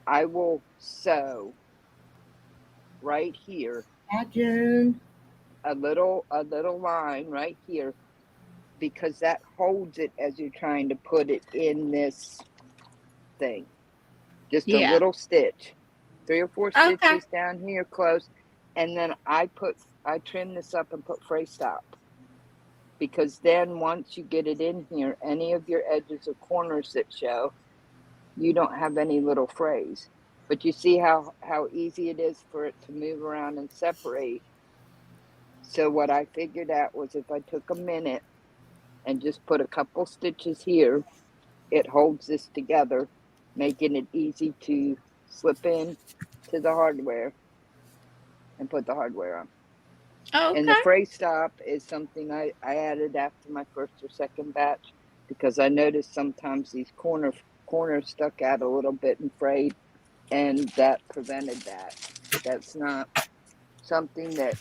I will sew right here Hi, June. a little line right here, because that holds it as you're trying to put it in this thing. Just a Yeah. little stitch. 3 or 4 Okay. stitches down here close, and then I trim this up and put fray stop, because then once you get it in here, any of your edges or corners that show, you don't have any little frays. But you see how easy it is for it to move around and separate. So what I figured out was if I took a minute and just put a couple stitches here, it holds this together, making it easy to slip in to the hardware and put the hardware on. And the Okay. fray stop is something I added after my first or second batch, because I noticed sometimes these corners stuck out a little bit and frayed, and that prevented that. That's not something that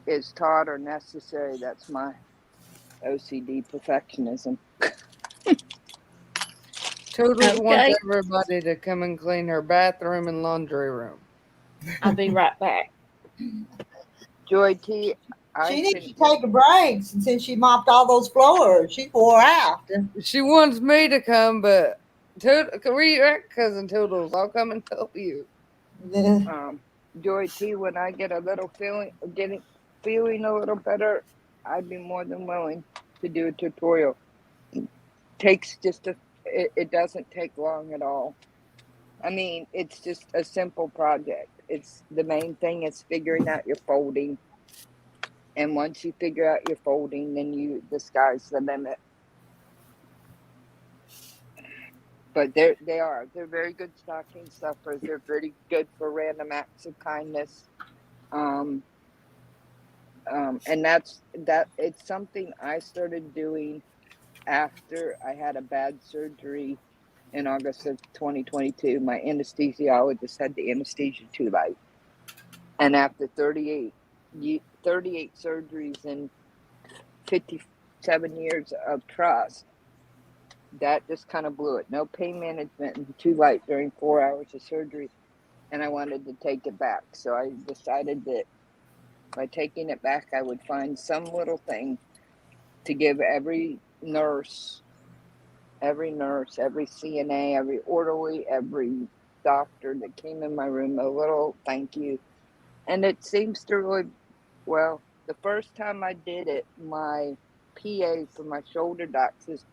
is taught or necessary. That's my OCD perfectionism. Toodles wants Okay. everybody to come and clean her bathroom and laundry room. I'll be right back. Joy T, I She needs can. to take a break since she mopped all those floors. She wore out. She wants me to come, but cousin Toodles, I'll come and help you. Joy T, when I get a little feeling a little better, I'd be more than willing to do a tutorial. It doesn't take long at all. I mean, it's just a simple project. It's the main thing is figuring out your folding. And once you figure out your folding, then the sky's the limit. But they're very good stocking stuffers. They're pretty good for random acts of kindness. And it's something I started doing after I had a bad surgery in August of 2022. My anesthesiologist had the anesthesia too light. And after 38 surgeries and 57 years of trust, that just kind of blew it. No pain management and too light during 4 hours of surgery. And I wanted to take it back. So I decided that by taking it back, I would find some little thing to give every nurse, every CNA, every orderly, every doctor that came in my room a little thank you. And it seems to really, well, the first time I did it, my PA for my shoulder doc says,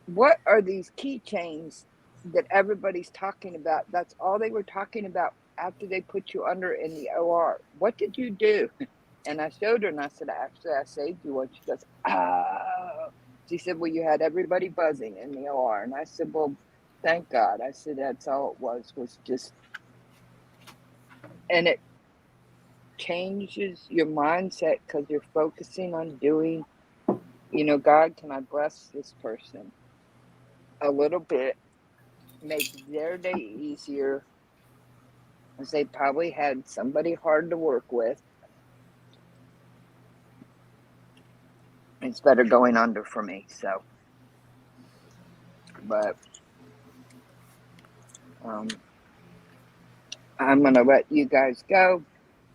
"What are these keychains that everybody's talking about? That's all they were talking about after they put you under in the OR. What did you do?" And I showed her and I said, "Actually, I saved you one." She goes, "Oh." She said, "Well, you had everybody buzzing in the OR." And I said, "Well, thank God." I said, "That's all it was just," and it changes your mindset because you're focusing on doing, God, can I bless this person a little bit, make their day easier, as they probably had somebody hard to work with. It's better going under for me. So, but I'm gonna let you guys go.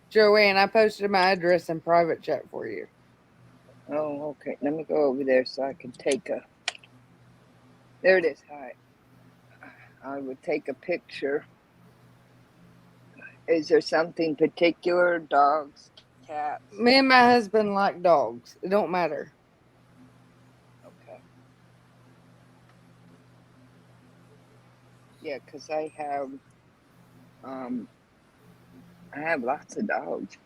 Joanne, I posted my address in private chat for you. Oh, okay. Let me go over there so I can take a. There it is. Hi. I would take a picture. Is there something particular? Dogs, cats? Me and my husband like dogs. It don't matter. Okay. Yeah, because I have lots of dogs.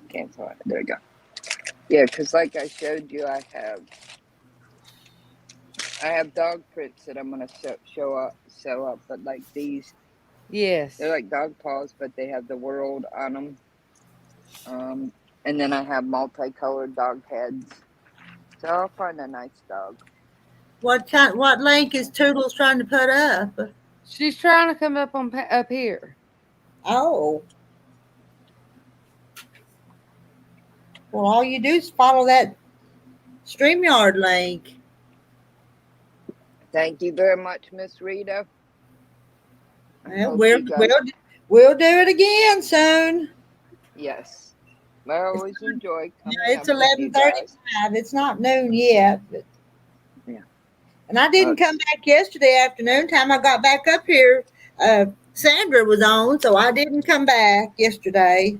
Can't find it. There we go. Yeah, because like I showed you, I have dog prints that I'm gonna sew up, but like these, Yes. they're like dog paws, but they have the world on them. And then I have multicolored dog heads. So I'll find a nice dog. What link is Toodles trying to put up? She's trying to come up up here. Oh. Well, all you do is follow that StreamYard link. Thank you very much, Miss Rita. Well, we'll do it again soon. Yes. I always enjoy coming It's up with you guys. 11:35. It's not noon yet, but Yeah. And I didn't come back yesterday afternoon. Time I got back up here, Sandra was on, so I didn't come back yesterday.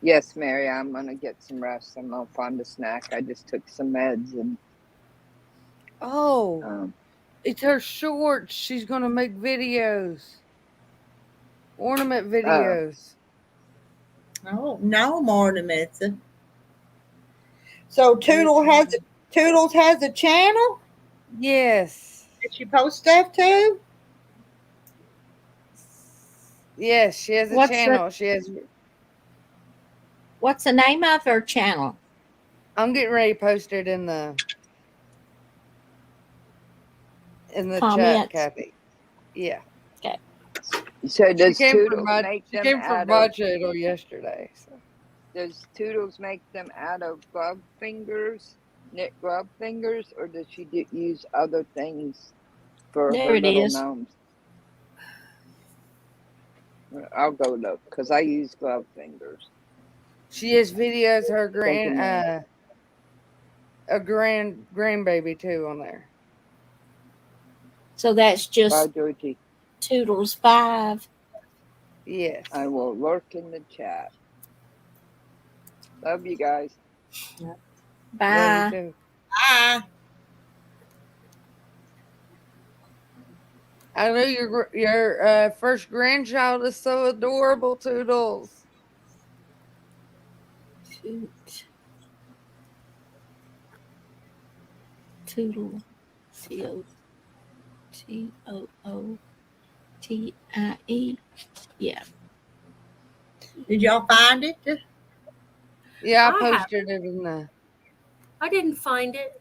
Yes, Mary, I'm gonna get some rest. I'm gonna find a snack. I just took some meds and Oh, it's her shorts. She's gonna make videos, ornament videos. Oh, no ornaments. So Toodles has a channel Yes. that she posts stuff to. Yes, she has a What's channel. She has. What's the name of her channel? I'm getting ready to post it in the Comments. chat, Kathy. Yeah. so does She came Toodles from make she them came from out of? Mud Channel yesterday. So. Does Toodles make them out of glove fingers, knit glove fingers, or does she use other things for There her it little is. gnomes? I'll go look because I use glove fingers. She has videos. Her Thinking that. grandbaby too on there. So that's Bye, just Georgie. Toodles 5. Yes. I will lurk in the chat. Love you guys. Love Bye. you too. Bye. I know your first grandchild is so adorable, Toodles. Toodle. COOTOOTIE. Yeah. Did y'all find it? Yeah, I I have. posted it in the. I didn't find it.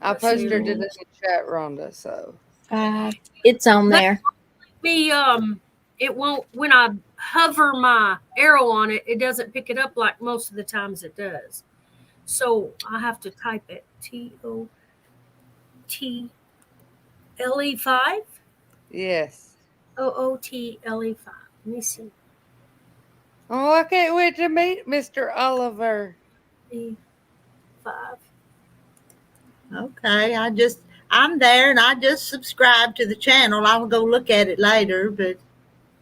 I Let's see. posted it in the chat, Rhonda. So 5. It's on there. It won't, when I hover my arrow on it, it doesn't pick it up like most of the times it does. So I have to type it. TOOTLE5? yes. OOTLE5. Let me see. Oh, I can't wait to meet Mr. Oliver. E5. Okay, I'm there and I just subscribed to the channel. I'll go look at it later, but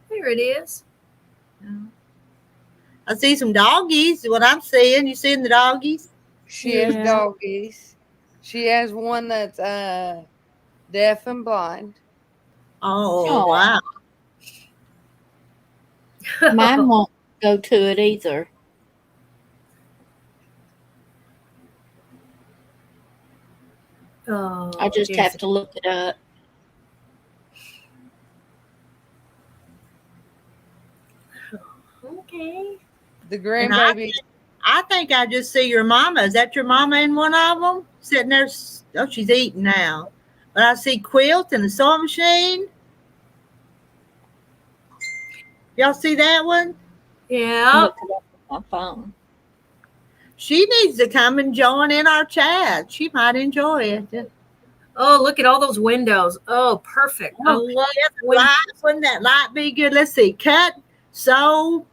There it is. I see some doggies. What I'm seeing, you seeing the doggies? She has Yeah. doggies. She has one that's deaf and blind. Oh, wow. Mine won't go to it either. Oh, I just have to look it up. Okay. The grandbaby. I think I just see your mama. Is that your mama in one of them? Sitting there. Oh, she's eating now. But I see quilt and the sewing machine. Y'all see that one? Yeah. Look it up on my phone. She needs to come and join in our chat. She might enjoy it. Oh, look at all those windows. Oh, perfect. I love windows. Wouldn't that light be good? Let's see. Cut, sew,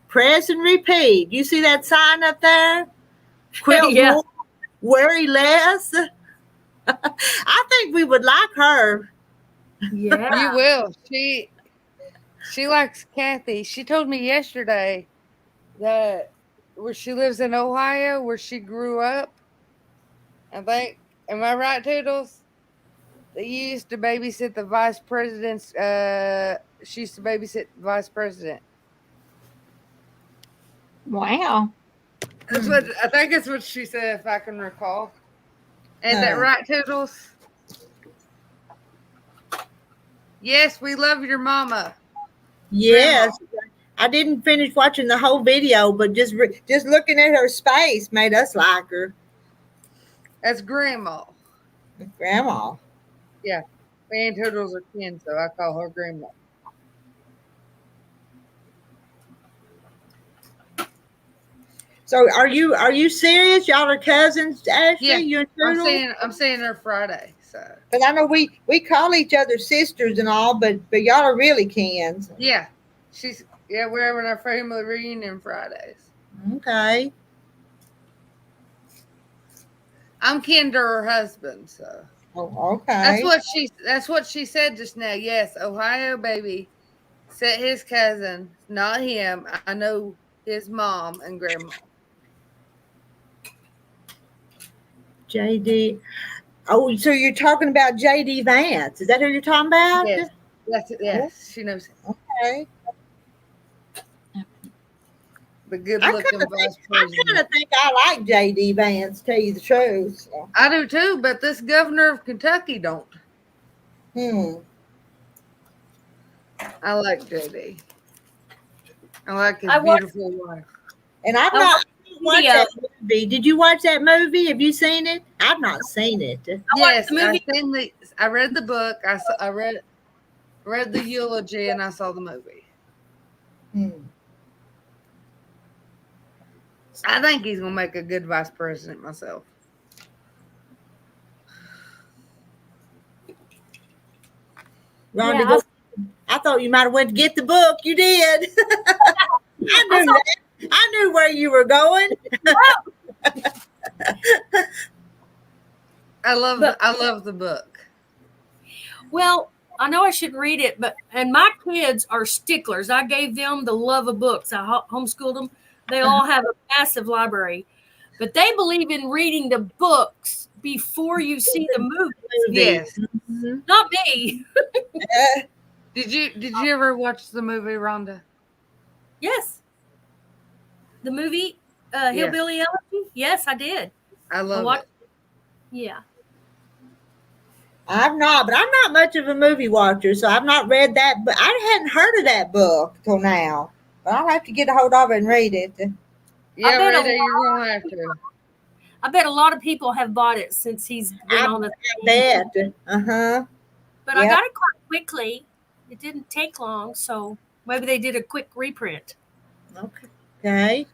press, and repeat. You see that sign up there? Quilt Yeah. more, worry less. I think we would like her. Yeah. You will. She likes Kathy. She told me yesterday that where she lives in Ohio, where she grew up. I think, am I right, Toodles? That you used to babysit the vice president's. She used to babysit the vice president. Wow. That's what I think. That's what she said, if I can recall. Ain't that right, Toodles? Yes, we love your mama. Yes. I didn't finish watching the whole video, but just looking at her space made us like her. That's Grandma. Grandma. Yeah, me and Toodles are kin, so I call her Grandma. So are you serious? Y'all are cousins, Ashley? Yeah, You and Toodles? I'm seeing her Friday. So Because I know we call each other sisters and all, but y'all are really kins. yeah, she's Yeah, we're having our family reunion Fridays. Okay. I'm kin to her husband, so Oh, okay. that's what she said just now. Yes, Ohio baby said his cousin, not him. I know his mom and grandma. JD. Oh, so you're talking about JD Vance. Is that who you're talking about? Yes, that's it. Oh, Yes, she knows okay. the good looking vice I kind president. of think I like JD Vance, to tell you the truth. So. I do too, but this governor of Kentucky don't. Hmm. I like JD. I like his I watched, beautiful wife. And I've I not watched watched video. that movie. Did you watch that movie? Have you seen it? I've not seen it. I watched Yes, the movie. I read the book. I read the eulogy, and I saw the movie. Hmm. I think he's gonna make a good vice president myself. Rhonda, Yeah, I thought you might have went to get the book. You did. I knew that. I knew where you were going. I love the book. well, I know I shouldn't read it, and my kids are sticklers. I gave them the love of books. I homeschooled them. They all have a massive library, but they believe in reading the books before you see the movie. Yes. Mhm. Not me. Did you ever watch the movie Rhonda? Yes. The movie Yes. Hillbilly Elegy? Yes, I did. I love watched it. Yeah. I've not, but I'm not much of a movie watcher, so I've not read that. But I hadn't heard of that book till now. But I'll have to get a hold of it and read it. Yeah, bet a Rita, you're gonna have to. I bet a lot of people have bought it since he's been on the Bet. Uh-huh. But I got it quite quickly. It didn't take long, so maybe they did a quick reprint. Okay.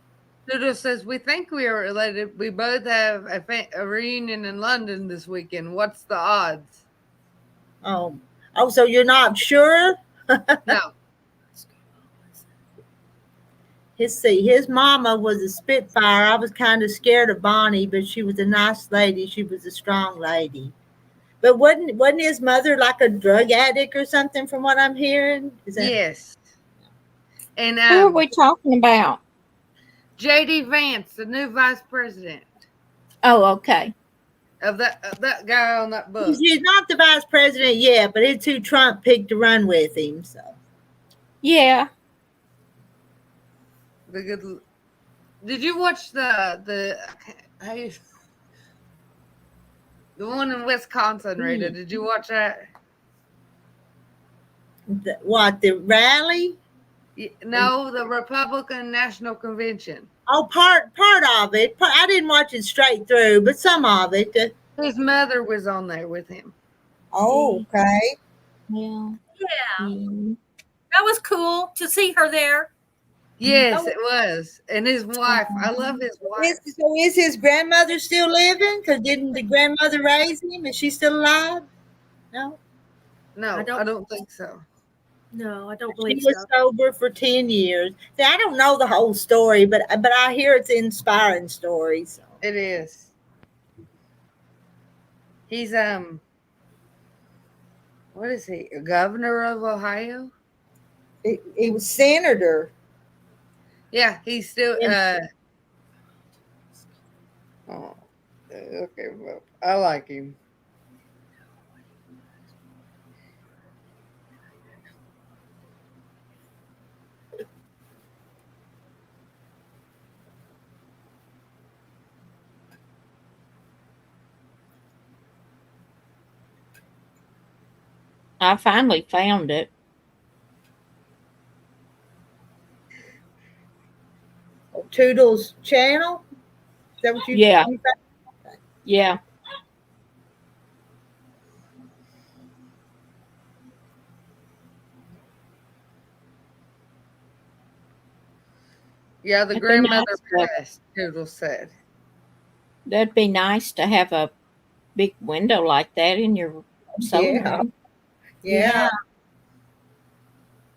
Doodle says, we think we are related. We both have a reunion in London this weekend. What's the odds? Oh, so you're not sure? No. His mama was a Spitfire. I was kind of scared of Bonnie, but she was a nice lady. She was a strong lady. But wasn't his mother like a drug addict or something? From what I'm hearing, is that? Yes. And Who are we talking about? JD Vance, the new vice president Oh, okay. of that guy on that book. He's not the vice president yet, but it's who Trump picked to run with him. So Yeah. Did you watch the one in Wisconsin, Rita? Did you watch that? The rally? No, the Republican National Convention. Oh, part of it. I didn't watch it straight through, but some of it. His mother was on there with him. Oh, okay. Yeah. Yeah. Mm. That was cool to see her there. Yes, it was. And his wife. I love his wife. So is his grandmother still living? Because didn't the grandmother raise him? Is she still alive? No. No, I don't think so. No, I don't She believe was so. sober for 10 years. See, I don't know the whole story, but I hear it's an inspiring story. So. It is. He's what is he? A governor of Ohio? He was senator. Yeah, he's still oh, okay, well, I like him. I finally found it. Toodle's channel? Is that what you? Yeah. Yeah. Yeah, the That'd be grandmother nice, passed, Toodle said. That'd be nice to have a big window like that in your sewing room. Yeah.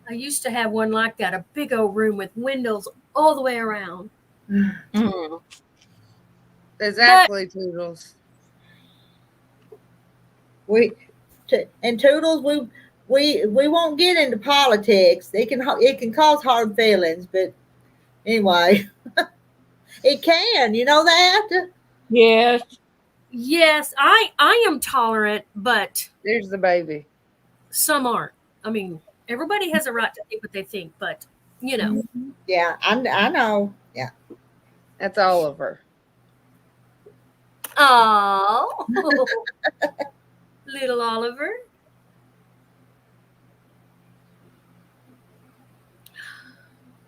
I used to have one like that, a big old room with windows all the way around. Mm. Exactly, Toodles. And Toodles, we won't get into politics. It can cause hard feelings, but anyway, it can. You know that? Yes. Yes, I am tolerant, but There's the baby. some aren't. I mean, everybody has a right to think what they think, but you know. Yeah, I know. Yeah. That's Oliver. Oh, little Oliver.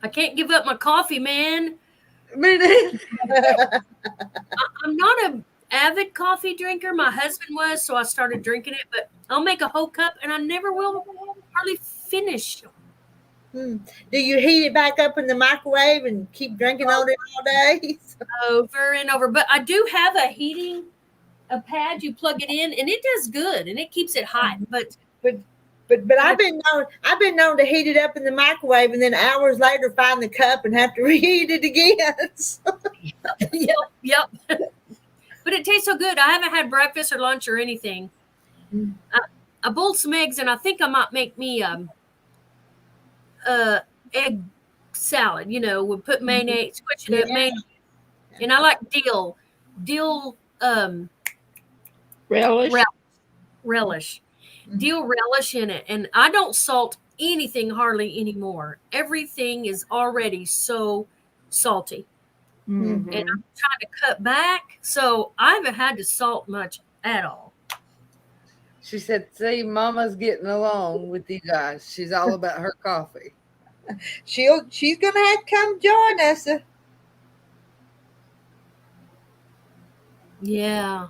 I can't give up my coffee, man. Me neither. I'm not a avid coffee drinker. My husband was, so I started drinking it, but I'll make a whole cup and I never will hardly finish. Do you heat it back up in the microwave and keep drinking on it all day? Over and over. But I do have a pad you plug it in and it does good and it keeps it hot. But But I've been known to heat it up in the microwave and then hours later find the cup and have to reheat it again. yep. But it tastes so good. I haven't had breakfast or lunch or anything. I boiled some eggs and I think I might make me egg salad. You know, we'll put mayonnaise, switch it up, mayonnaise, and I like dill Relish. relish, dill relish in it, and I don't salt anything hardly anymore. Everything is already so salty, Mhm. and I'm trying to cut back, so I haven't had to salt much at all. She said, "See, Mama's getting along with you guys. She's all about her coffee." She's gonna have to come join us. Yeah.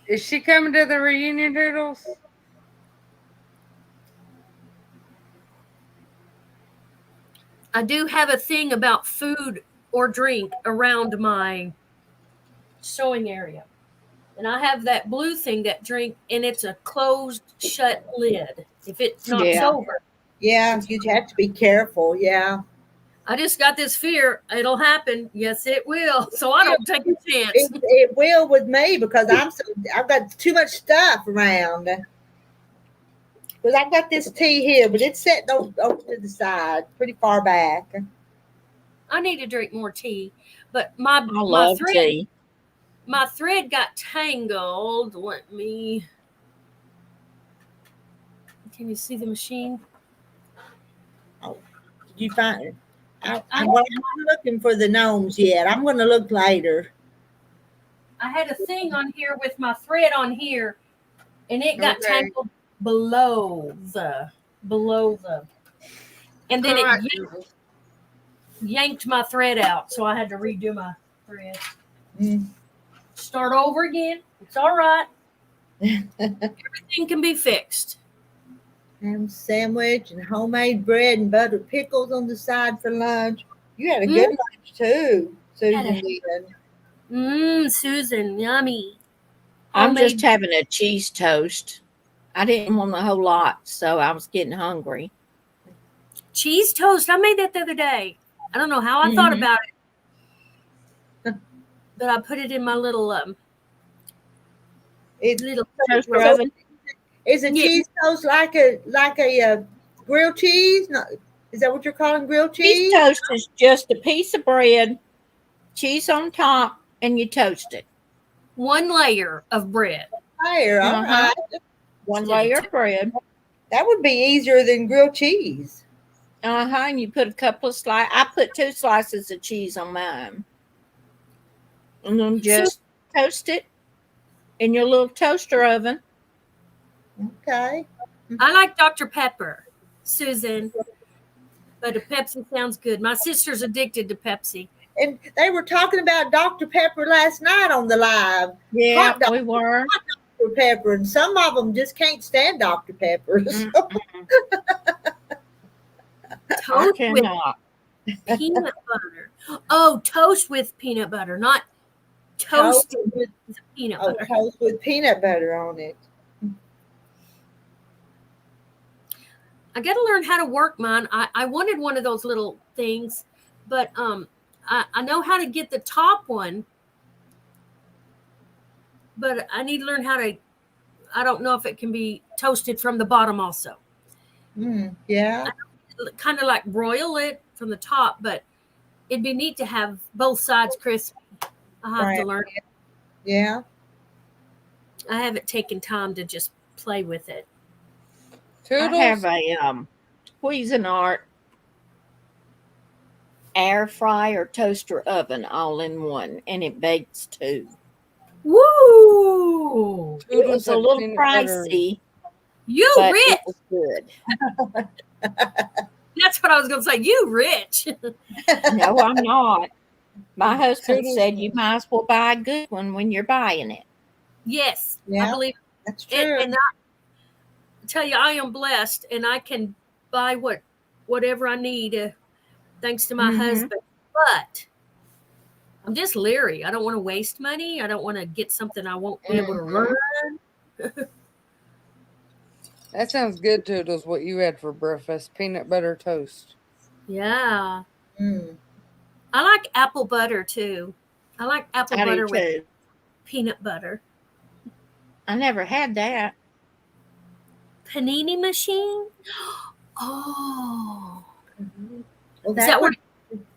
Is she coming to the reunion, Doodles? I do have a thing about food or drink around my sewing area. And I have that blue thing that drink, and it's a closed shut lid. If it knocks Yeah. over, Yeah, you have to be careful. Yeah. I just got this fear it'll happen. Yes, it will. So I don't take a chance. It will with me because I've got too much stuff around. Because I've got this tea here, but it's set over to the side, pretty far back. I need to drink more tea. But my I love thread tea. my thread got tangled. Let me. Can you see the machine? Did you find it? I'm not looking for the gnomes yet. I'm going to look later. I had a thing on here with my thread on here, and it got Okay. tangled below the, and then All right, it Doodles. yanked my thread out, so I had to redo my thread. Mm. Start over again. It's all right. Everything can be fixed. Ham sandwich and homemade bread and buttered pickles on the side for lunch. You had a good lunch too, Susan. did. Susan, yummy. I'm just Homemade- having a cheese toast. I didn't want a whole lot, so I was getting hungry. cheese toast. I made that the other day. I don't know how I thought about it, but I put it in my little little Toaster So- oven. Is a Yeah. cheese toast like a grilled cheese? No, is that what you're calling grilled Cheese cheese? toast is just a piece of bread, cheese on top, and you toast it. one layer of bread. Fire, all Uh-huh. right. One Instead of layer two. of bread. That would be easier than grilled cheese. And you put a couple of slices. I put 2 slices of cheese on mine. And then just toast it in your little toaster oven. Okay. I like Dr. Pepper, Susan, but a Pepsi sounds good. My sister's addicted to Pepsi. And they were talking about Dr. Pepper last night on the live. Yeah, Hot dog. we were. Dr. Pepper, and some of them just can't stand Dr. Pepper. I Toast with cannot. peanut butter. Oh, toast with peanut butter, not toasted with peanut butter. Toast with peanut butter on it. I got to learn how to work mine. I wanted one of those little things, but I know how to get the top one, but I need to learn how to. I don't know if it can be toasted from the bottom also. Yeah. Kind of like broil it from the top, but it'd be neat to have both sides crispy. I have to learn. Yeah. I haven't taken time to just play with it. Toodles. I have a Cuisinart air fryer toaster oven all in one, and it bakes too. Woo! It Toodles was a had little peanut butter. pricey, You but rich. it was good. That's what I was going to say. You rich. No, I'm not. My husband Toodles said you might as well buy a good one when you're buying it. Yes, Yeah. I believe That's it. true. And I tell you, I am blessed, and I can buy whatever I need thanks to my Mhm. husband. But I'm just leery. I don't want to waste money. I don't want to get something I won't be able to run. That sounds good, Toodles. What you had for breakfast? Peanut butter toast. Yeah. Mm. I like apple butter too. I like apple I do butter with too. peanut butter. I never had that. Panini machine? Oh. Well, Is that what?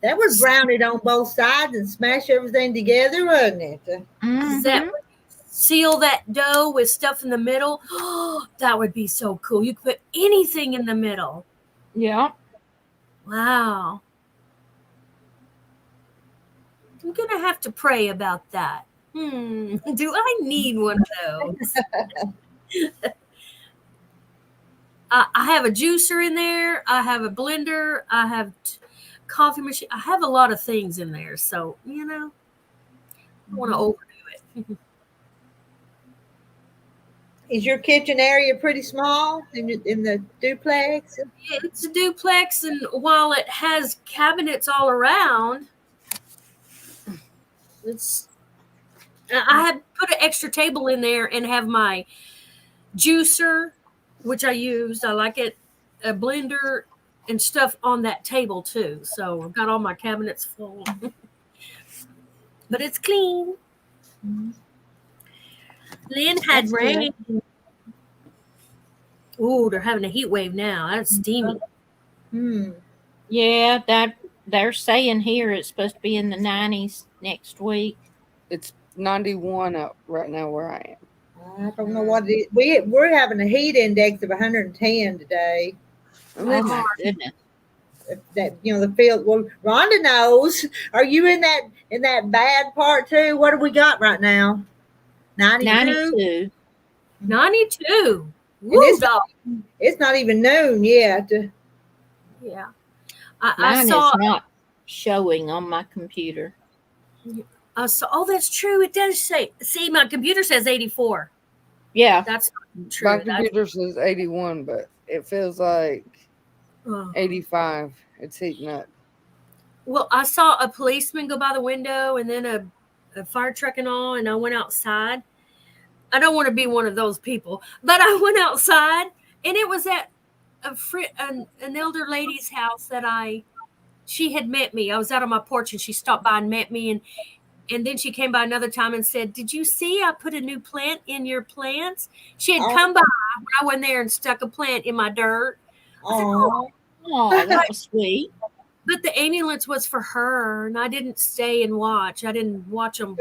that would brown it on both sides and smash everything together, wouldn't it? Is that Mhm. what seal that dough with stuff in the middle? Oh, that would be so cool. You could put anything in the middle. Yeah. Wow. I'm going to have to pray about that. Do I need one of those? I have a juicer in there. I have a blender. I have coffee machine. I have a lot of things in there. So, I don't want to overdo it. Is your kitchen area pretty small in the duplex? It's a duplex, and while it has cabinets all around, I have put an extra table in there and have my juicer, which I used. I like it, a blender and stuff on that table too. So I've got all my cabinets full, but it's clean. Lynn had That's rain. Ooh, they're having a heat wave now. That's steamy. Hmm. Yeah, that they're saying here it's supposed to be in the 90s next week. It's 91 up right now where I am. I don't know what it is. We're having a heat index of 110 today. Oh my goodness. That the field. Well, Rhonda knows. Are you in that bad part too? What do we got right now? 92. 92. 92. And Woo, dog. it's not even noon yet. Yeah. I Mine saw. is not showing on my computer. Oh, that's true. It does say. See, my computer says 84. Yeah. That's not true. My computer says 81, but it feels like Oh. 85. It's heating up. Well, I saw a policeman go by the window and then a fire truck and all, and I went outside. I don't want to be one of those people, but I went outside, and it was at an elder lady's house that she had met me. I was out on my porch, and she stopped by and met me, and then she came by another time and said, "Did you see I put a new plant in your plants?" She had come by when I went there and stuck a plant in my dirt. Oh, that was sweet. But the ambulance was for her, and I didn't stay and watch. I didn't watch them.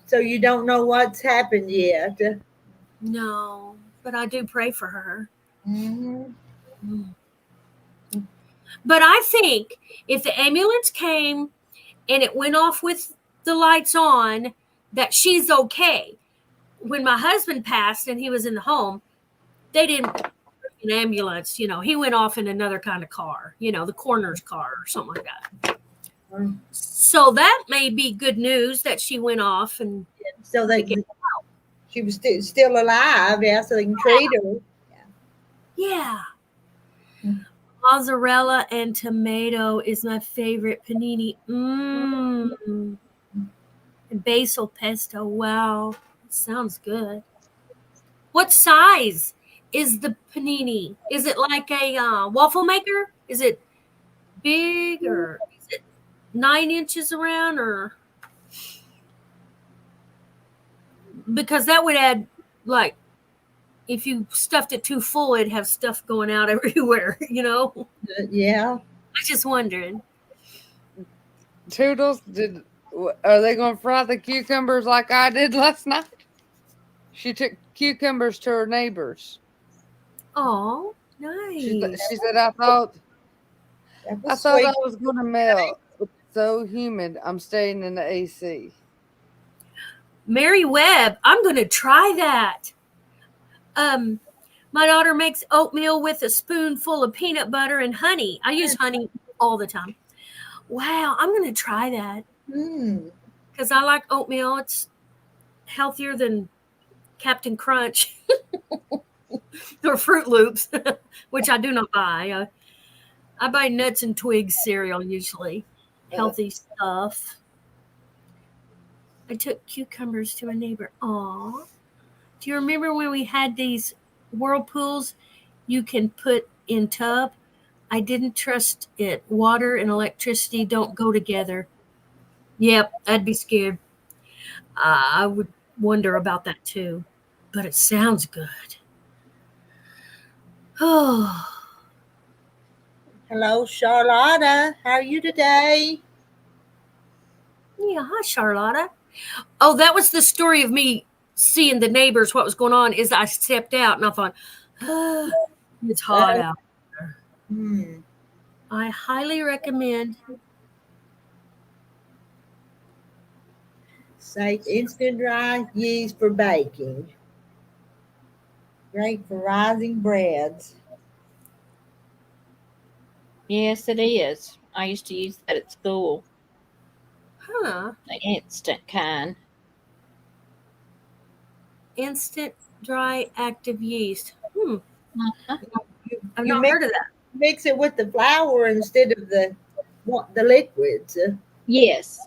so you don't know what's happened yet. No, but I do pray for her. Mm-hmm. But I think if the ambulance came and it went off with the lights on, that she's okay. When my husband passed and he was in the home, they didn't an ambulance. He went off in another kind of car. The coroner's car or something like that. So that may be good news that she went off and So she was still alive, yeah. So they can treat her. yeah. Mozzarella and tomato is my favorite panini. And basil pesto. Wow, it sounds good. What size is the panini? Is it like a waffle maker? Is it big or is it 9 inches around or? Because that would add, like, if you stuffed it too full, it'd have stuff going out everywhere, you know? Yeah. I was just wondering. Toodles, are they going to fry the cucumbers like I did last night? She took cucumbers to her neighbors. Oh, She nice. said, I thought That I was thought sweet. I was going to melt. It's so humid. I'm staying in the AC. Mary Webb, I'm going to try that. My daughter makes oatmeal with a spoonful of peanut butter and honey. I use honey all the time. Wow, I'm going to try that Mm. because I like oatmeal. It's healthier than Captain Crunch or Fruit Loops, which I do not buy. I buy Nuts and Twigs cereal usually, healthy stuff. I took cucumbers to a neighbor. Aw. Do you remember when we had these whirlpools you can put in tub? I didn't trust it. Water and electricity don't go together. Yep, I'd be scared. I would wonder about that too. But it sounds good. Oh, Hello, Charlotta. How are you today? yeah, hi, Charlotta. Oh, that was the story of me seeing the neighbors, what was going on, is I stepped out and I thought, it's hot out. Hmm. I highly recommend. Safe instant dry yeast for baking. Great for rising breads. Yes, it is. I used to use that at school, Huh. the instant kind. Instant dry active yeast. Uh-huh. I've You not heard of that. mix it with the flour instead of the liquids. Yes.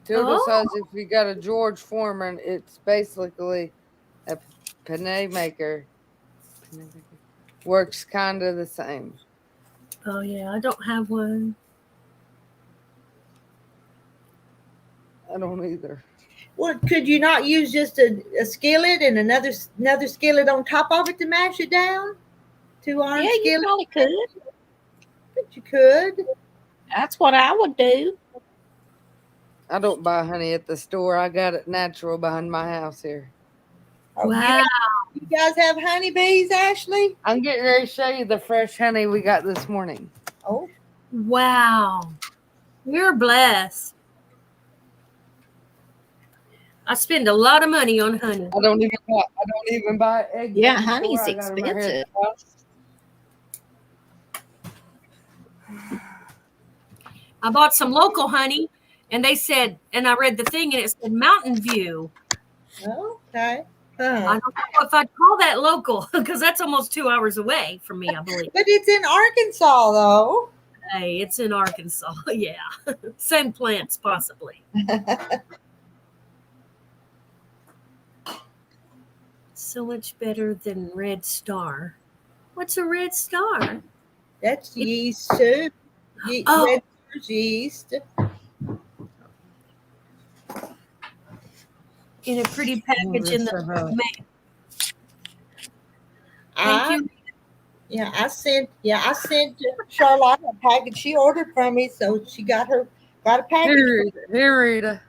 Toodles Oh. says if you got a George Foreman, it's basically a panini maker. Works kind of the same. Oh yeah, I don't have one. I don't either. Well, could you not use just a skillet and another skillet on top of it to mash it down? 2 iron Yeah, you skillet. probably could. But you could. That's what I would do. I don't buy honey at the store. I got it natural behind my house here. Oh, Wow. you guys have honeybees, Ashley? I'm getting ready to show you the fresh honey we got this morning. Oh, Wow. You're blessed. I spend a lot of money on honey. I don't even buy eggs. Yeah, at the honey's store. I got 'em right here at expensive. the house. I bought some local honey and they said, and I read the thing and it said Mountain View. okay. I Huh. don't know if I'd call that local because that's almost 2 hours away from me, I believe. But it's in Arkansas, though. Hey, it's in Arkansas. Yeah. Same plants, possibly. So much better than Red Star. What's a Red Star? That's yeast too. Oh. Red Star's yeast. In a pretty package in the mail. Thank you. I sent Charlotte a package she ordered from me, so she got a package. Here, Rita.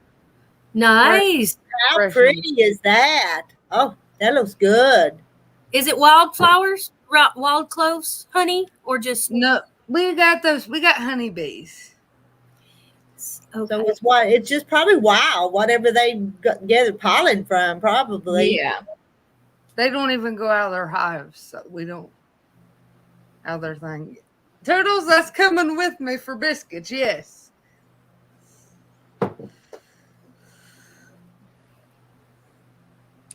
Nice. How fresh pretty is that? Oh, that looks good. Is it wildflowers, wild cloves, honey, or just No, we got those. We got honeybees. okay? So it's just probably wild, whatever they gather pollen from, probably. Yeah. They don't even go out of their hives, so we don't out of their thing. Turtles, that's coming with me for biscuits. Yes.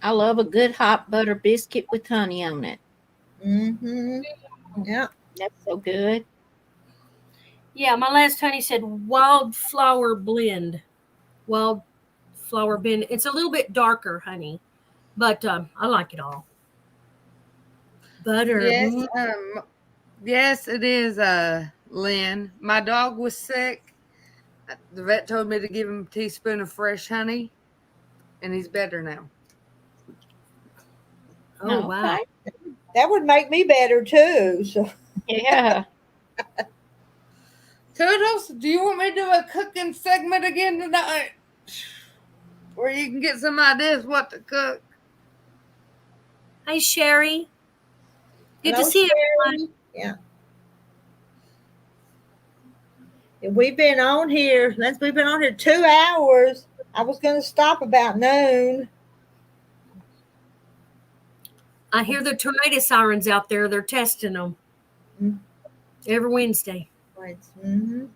I love a good hot butter biscuit with honey on it. Mm-hmm. Yeah. That's so good. Yeah, my last honey said wildflower blend. Wildflower blend. It's a little bit darker honey, but I like it all. Butter. Yes, Mm. yes, it is, Lynn. My dog was sick. The vet told me to give him a teaspoon of fresh honey, and he's better now. Oh, wow. Okay. That would make me better too. So Yeah. Toodles, do you want me to do a cooking segment again tonight? Where you can get some ideas what to cook. Hi, Sherry. Good hello, to see you. Sherry. Yeah. And we've been on here. We've been on here 2 hours. I was going to stop about noon. I hear the tornado sirens out there. They're testing them Mm. every Wednesday. Mm-hmm.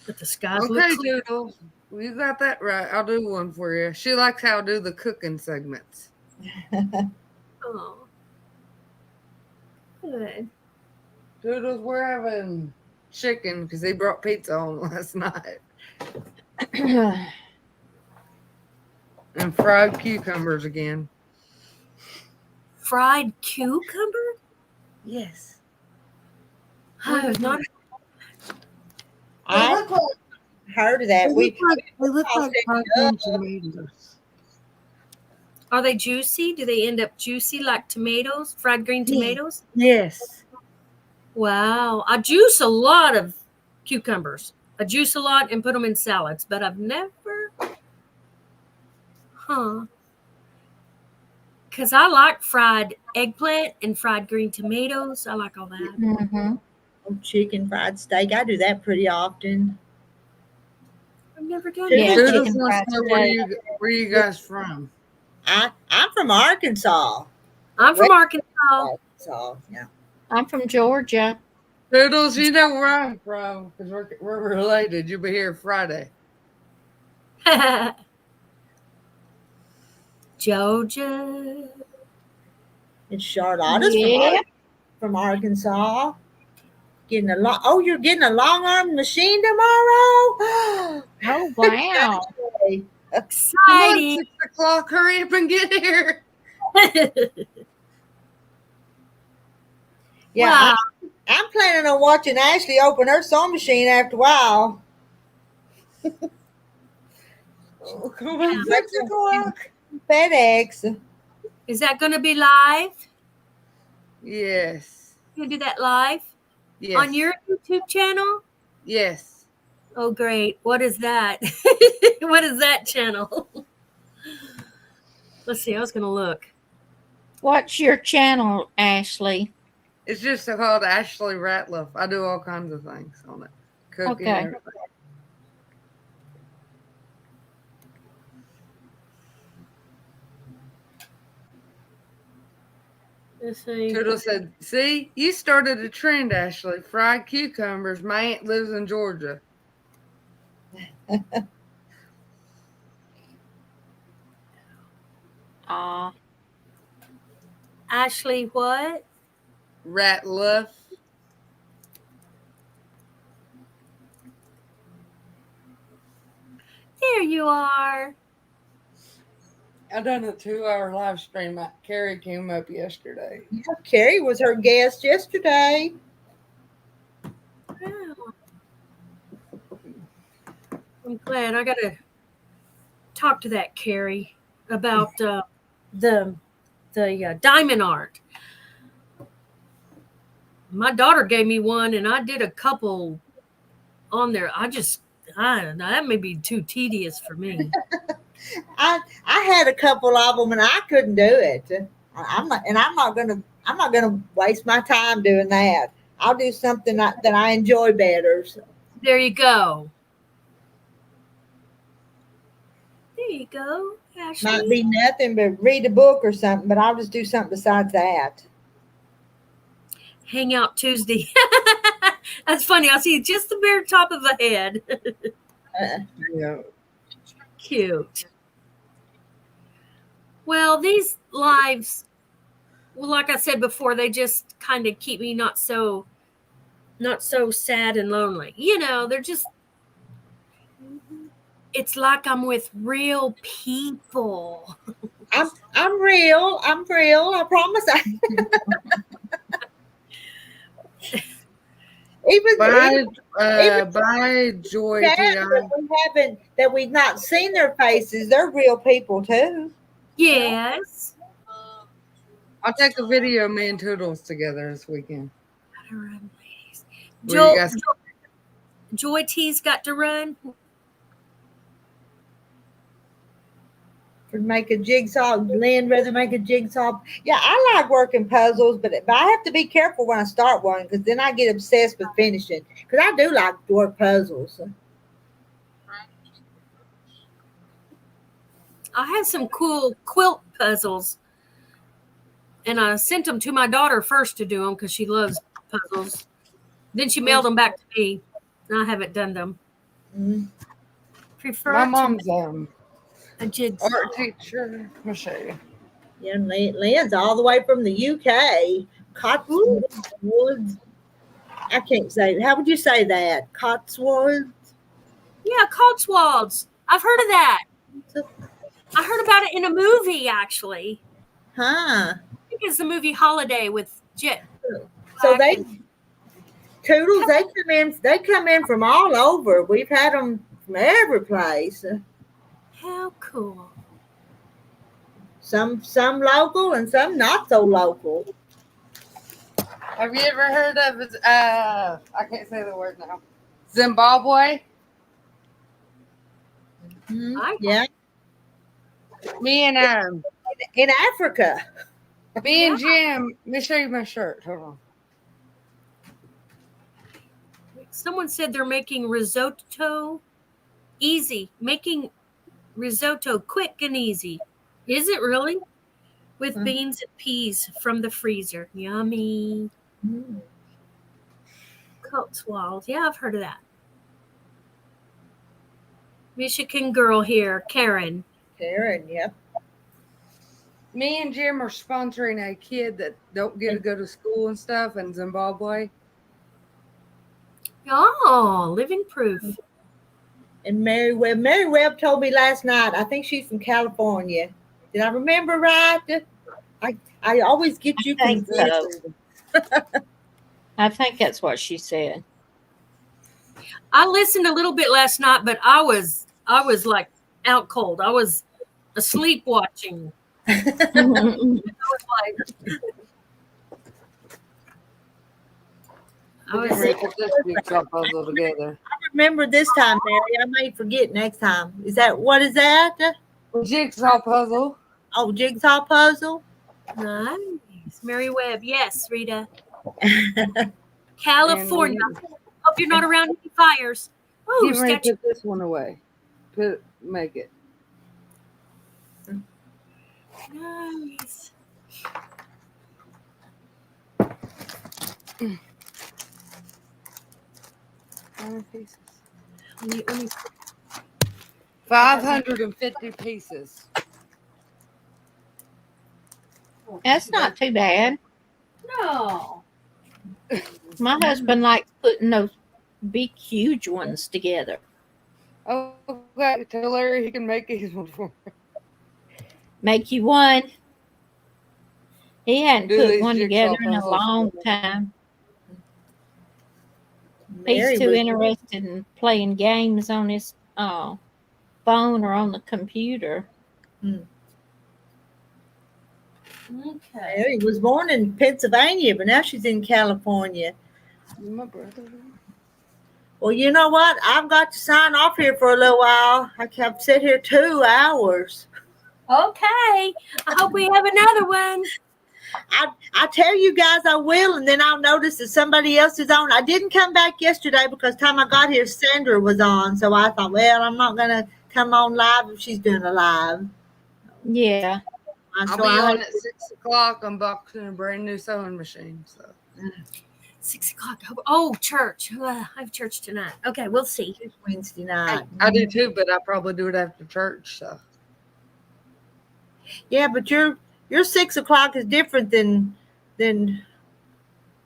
But the skies look Okay, clear. Toodles, you got that right. I'll do one for you. She likes how I do the cooking segments. Oh, good. Toodles, we're having chicken because they brought pizza home last night. And fried cucumbers again. Fried cucumber? Yes. Oh, not I heard of that. They look like fried green up. tomatoes. Are they juicy? Do they end up juicy like tomatoes? Fried green tomatoes? Yes. Wow. I juice a lot of cucumbers. I juice a lot and put them in salads, but I've never. Because I like fried eggplant and fried green tomatoes. I like all that. Mm-hmm. Chicken fried steak. I do that pretty often. I've never done Yeah, that. Toodles chicken wants fried to know steak. where you guys from. I'm from Arkansas. I'm from Arkansas. Arkansas. Yeah. I'm from Georgia. Toodles, you know where I'm from because we're related. You'll be here Friday. Georgia. And Charlotta's Yeah. from Arkansas. Getting a long. Oh, you're getting a long arm machine tomorrow. Oh, wow. Come on, Exciting. 6 o'clock. Hurry up and get here. Yeah, Wow. I'm planning on watching Ashley open her sewing machine after a while. Oh, come on, 6 o'clock. FedEx. Is that going to be live? Yes. You do that live Yes. on your YouTube channel? Yes. Oh, great. What is that? What is that channel? Let's see. I was going to look. What's your channel, Ashley? It's just called Ashley Ratliff. I do all kinds of things on it. Cooking Okay. and everything. Let's see. Toodle said, see, you started a trend, Ashley. Fried cucumbers. My aunt lives in Georgia. Ashley, what? Ratliff. There you are. I done a 2-hour live stream. Carrie came up yesterday. Yeah, Carrie was her guest yesterday. Wow. I'm glad. I got to talk to that Carrie about the diamond art. My daughter gave me one, and I did a couple on there. I don't know. That may be too tedious for me. I had a couple of them and I couldn't do it. I'm not gonna waste my time doing that. I'll do something that I enjoy better. So. There you go. There you go, Ashley. Might be nothing but read a book or something, but I'll just do something besides that. Hangout Tuesday. That's funny. I see just the bare top of the head. Yeah. Cute. Well, these lives, well, like I said before, they just kind of keep me not so sad and lonely. You know, they're just, it's like I'm with real people. I'm real. I promise. Even By Joy cats T. that we've not seen their faces, they're real people too. Yes. I'll take a video of me and Toodles together this weekend. Gotta run, ladies. Where you guys- Joy T's got to run. For make a jigsaw, Lynn rather make a jigsaw. Yeah, I like working puzzles, but I have to be careful when I start one because then I get obsessed with finishing. Because I do like to work puzzles. I have some cool quilt puzzles, and I sent them to my daughter first to do them because she loves puzzles. Then she mailed them back to me. I haven't done them. Mm-hmm. Prefer My to mom's a jigsaw. art teacher. I'll show you. Yeah, Lynn's all the way from the UK. Cotswolds. I can't say. How would you say that? Cotswolds. Yeah, Cotswolds. I've heard of that. I heard about it in a movie, actually. Huh. I think it's the movie Holiday with Jet. So Toodles, they come in from all over. We've had them from every place. How cool. Some local and some not so local. Have you ever heard of I can't say the word now. Zimbabwe? Mm-hmm. Yeah. Me and In Africa. me and Jim. Let me show you my shirt. Hold on. Someone said they're making risotto easy. Making risotto quick and easy. Is it really? With beans and peas from the freezer. Yummy. Mm. Cotswold. Yeah, I've heard of that. Michigan girl here, Karen. Karen, yep. Me and Jim are sponsoring a kid that don't get to go to school and stuff in Zimbabwe. Oh, living proof. And Mary Webb told me last night, I think she's from California. Did I remember right? I always get you I think confused. so. I think that's what she said. I listened a little bit last night, but I was like out cold. I was asleep watching. I was like, We can put this jigsaw puzzle together. I remember this time, Mary. I may forget next time. What is that? Jigsaw puzzle. Oh, jigsaw puzzle? nice. Mary Webb. Yes, Rita. California. Hope you're not around any fires. Oh, Get ready to statue. put this one away. Make it. Nice. How many pieces? Let me 550 pieces. That's not too bad. No. My husband likes putting those big, huge ones together. Okay, tell Larry he can make these one for me. Make you one. He hadn't Do put these one jigsaw together in a puzzles. long time. Mary He's too was- interested in playing games on his phone or on the computer. Okay. Mary was born in Pennsylvania, but now she's in California. My brother. Well, you know what? I've got to sign off here for a little while. I kept sit here 2 hours. Okay. I hope we have another one. I tell you guys I will, and then I'll notice that somebody else is on. I didn't come back yesterday because time I got here, Sandra was on. So I thought, well, I'm not going to come on live if she's doing a live. Yeah. I'll be on at 6 o'clock unboxing a brand new sewing machine. So 6 o'clock. Oh, church. I have church tonight. Okay, we'll see. It's Wednesday night. I do too, but I probably do it after church. So Yeah, but your 6 o'clock is different than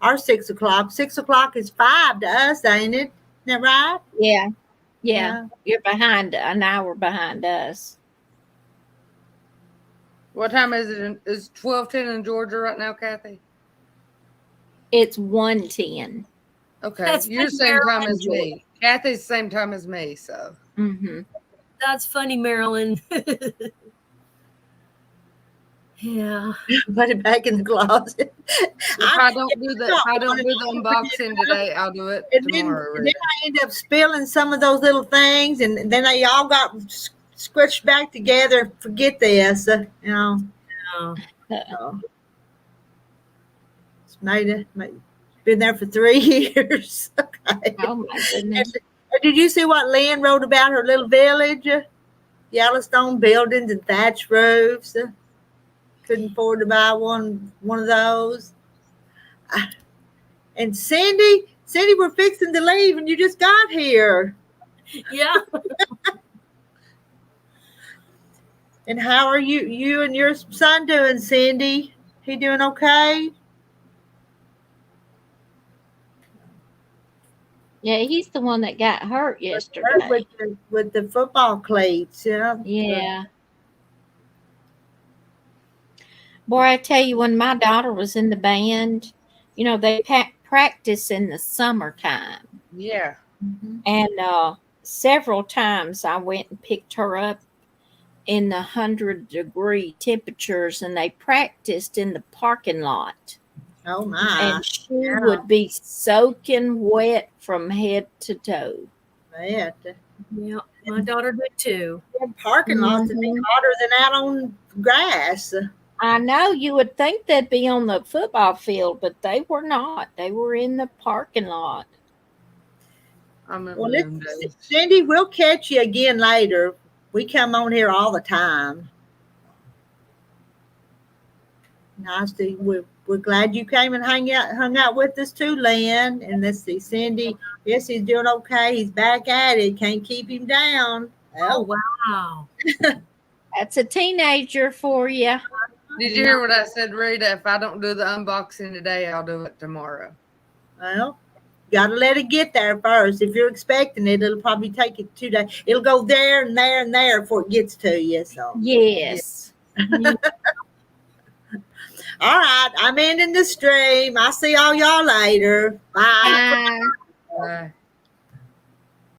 our 6 o'clock. 6 o'clock is 5 to us, ain't it? Isn't that right? Yeah. Yeah. You're behind, an hour behind us. what time is it? Is 12:10 in Georgia right now, Kathy? It's 1:10. Okay, That's you're funny, same time Marilyn. as me. Kathy's the same time as me, so. Mm-hmm. That's funny, Marilyn. Yeah. Put it back in the closet. If I don't do the unboxing today, I'll do it And then tomorrow. I Rita. end up spilling some of those little things, and then they all got squished back together. Forget this, you know. Oh, So, it's been there for 3 years. Okay. Oh my goodness. And did you see what Lynn wrote about her little village? Yellowstone buildings and thatched roofs. Couldn't afford to buy one of those. And Cindy, we're fixing to leave, and you just got here. yeah. And how are you and your son doing, Cindy? He doing okay? Yeah, he's the one that got hurt yesterday. With the football cleats, you know? Yeah. Boy, I tell you, when my daughter was in the band, they practice in the summertime. Yeah. Mhm. And several times I went and picked her up in the 100-degree temperatures, and they practiced in the parking lot. Oh, my. And she would be soaking wet from head to toe. Yeah. Yeah. My daughter did too. Parking lots would be hotter than out on grass. I know, you would think they'd be on the football field, but they were not. They were in the parking lot. Well, Cindy, we'll catch you again later. We come on here all the time. Nice to we're glad you came and hung out with us too, Lynn. And let's see, Cindy. Yes, he's doing okay. He's back at it. Can't keep him down. Oh, wow. That's a teenager for you. Did you hear what I said, Rita? If I don't do the unboxing today, I'll do it tomorrow. Well, gotta let it get there first. If you're expecting it, it'll probably take it 2 days. It'll go there and there and there before it gets to you. So Yes. all right, I'm ending the stream. I'll see all y'all later. Bye. Bye.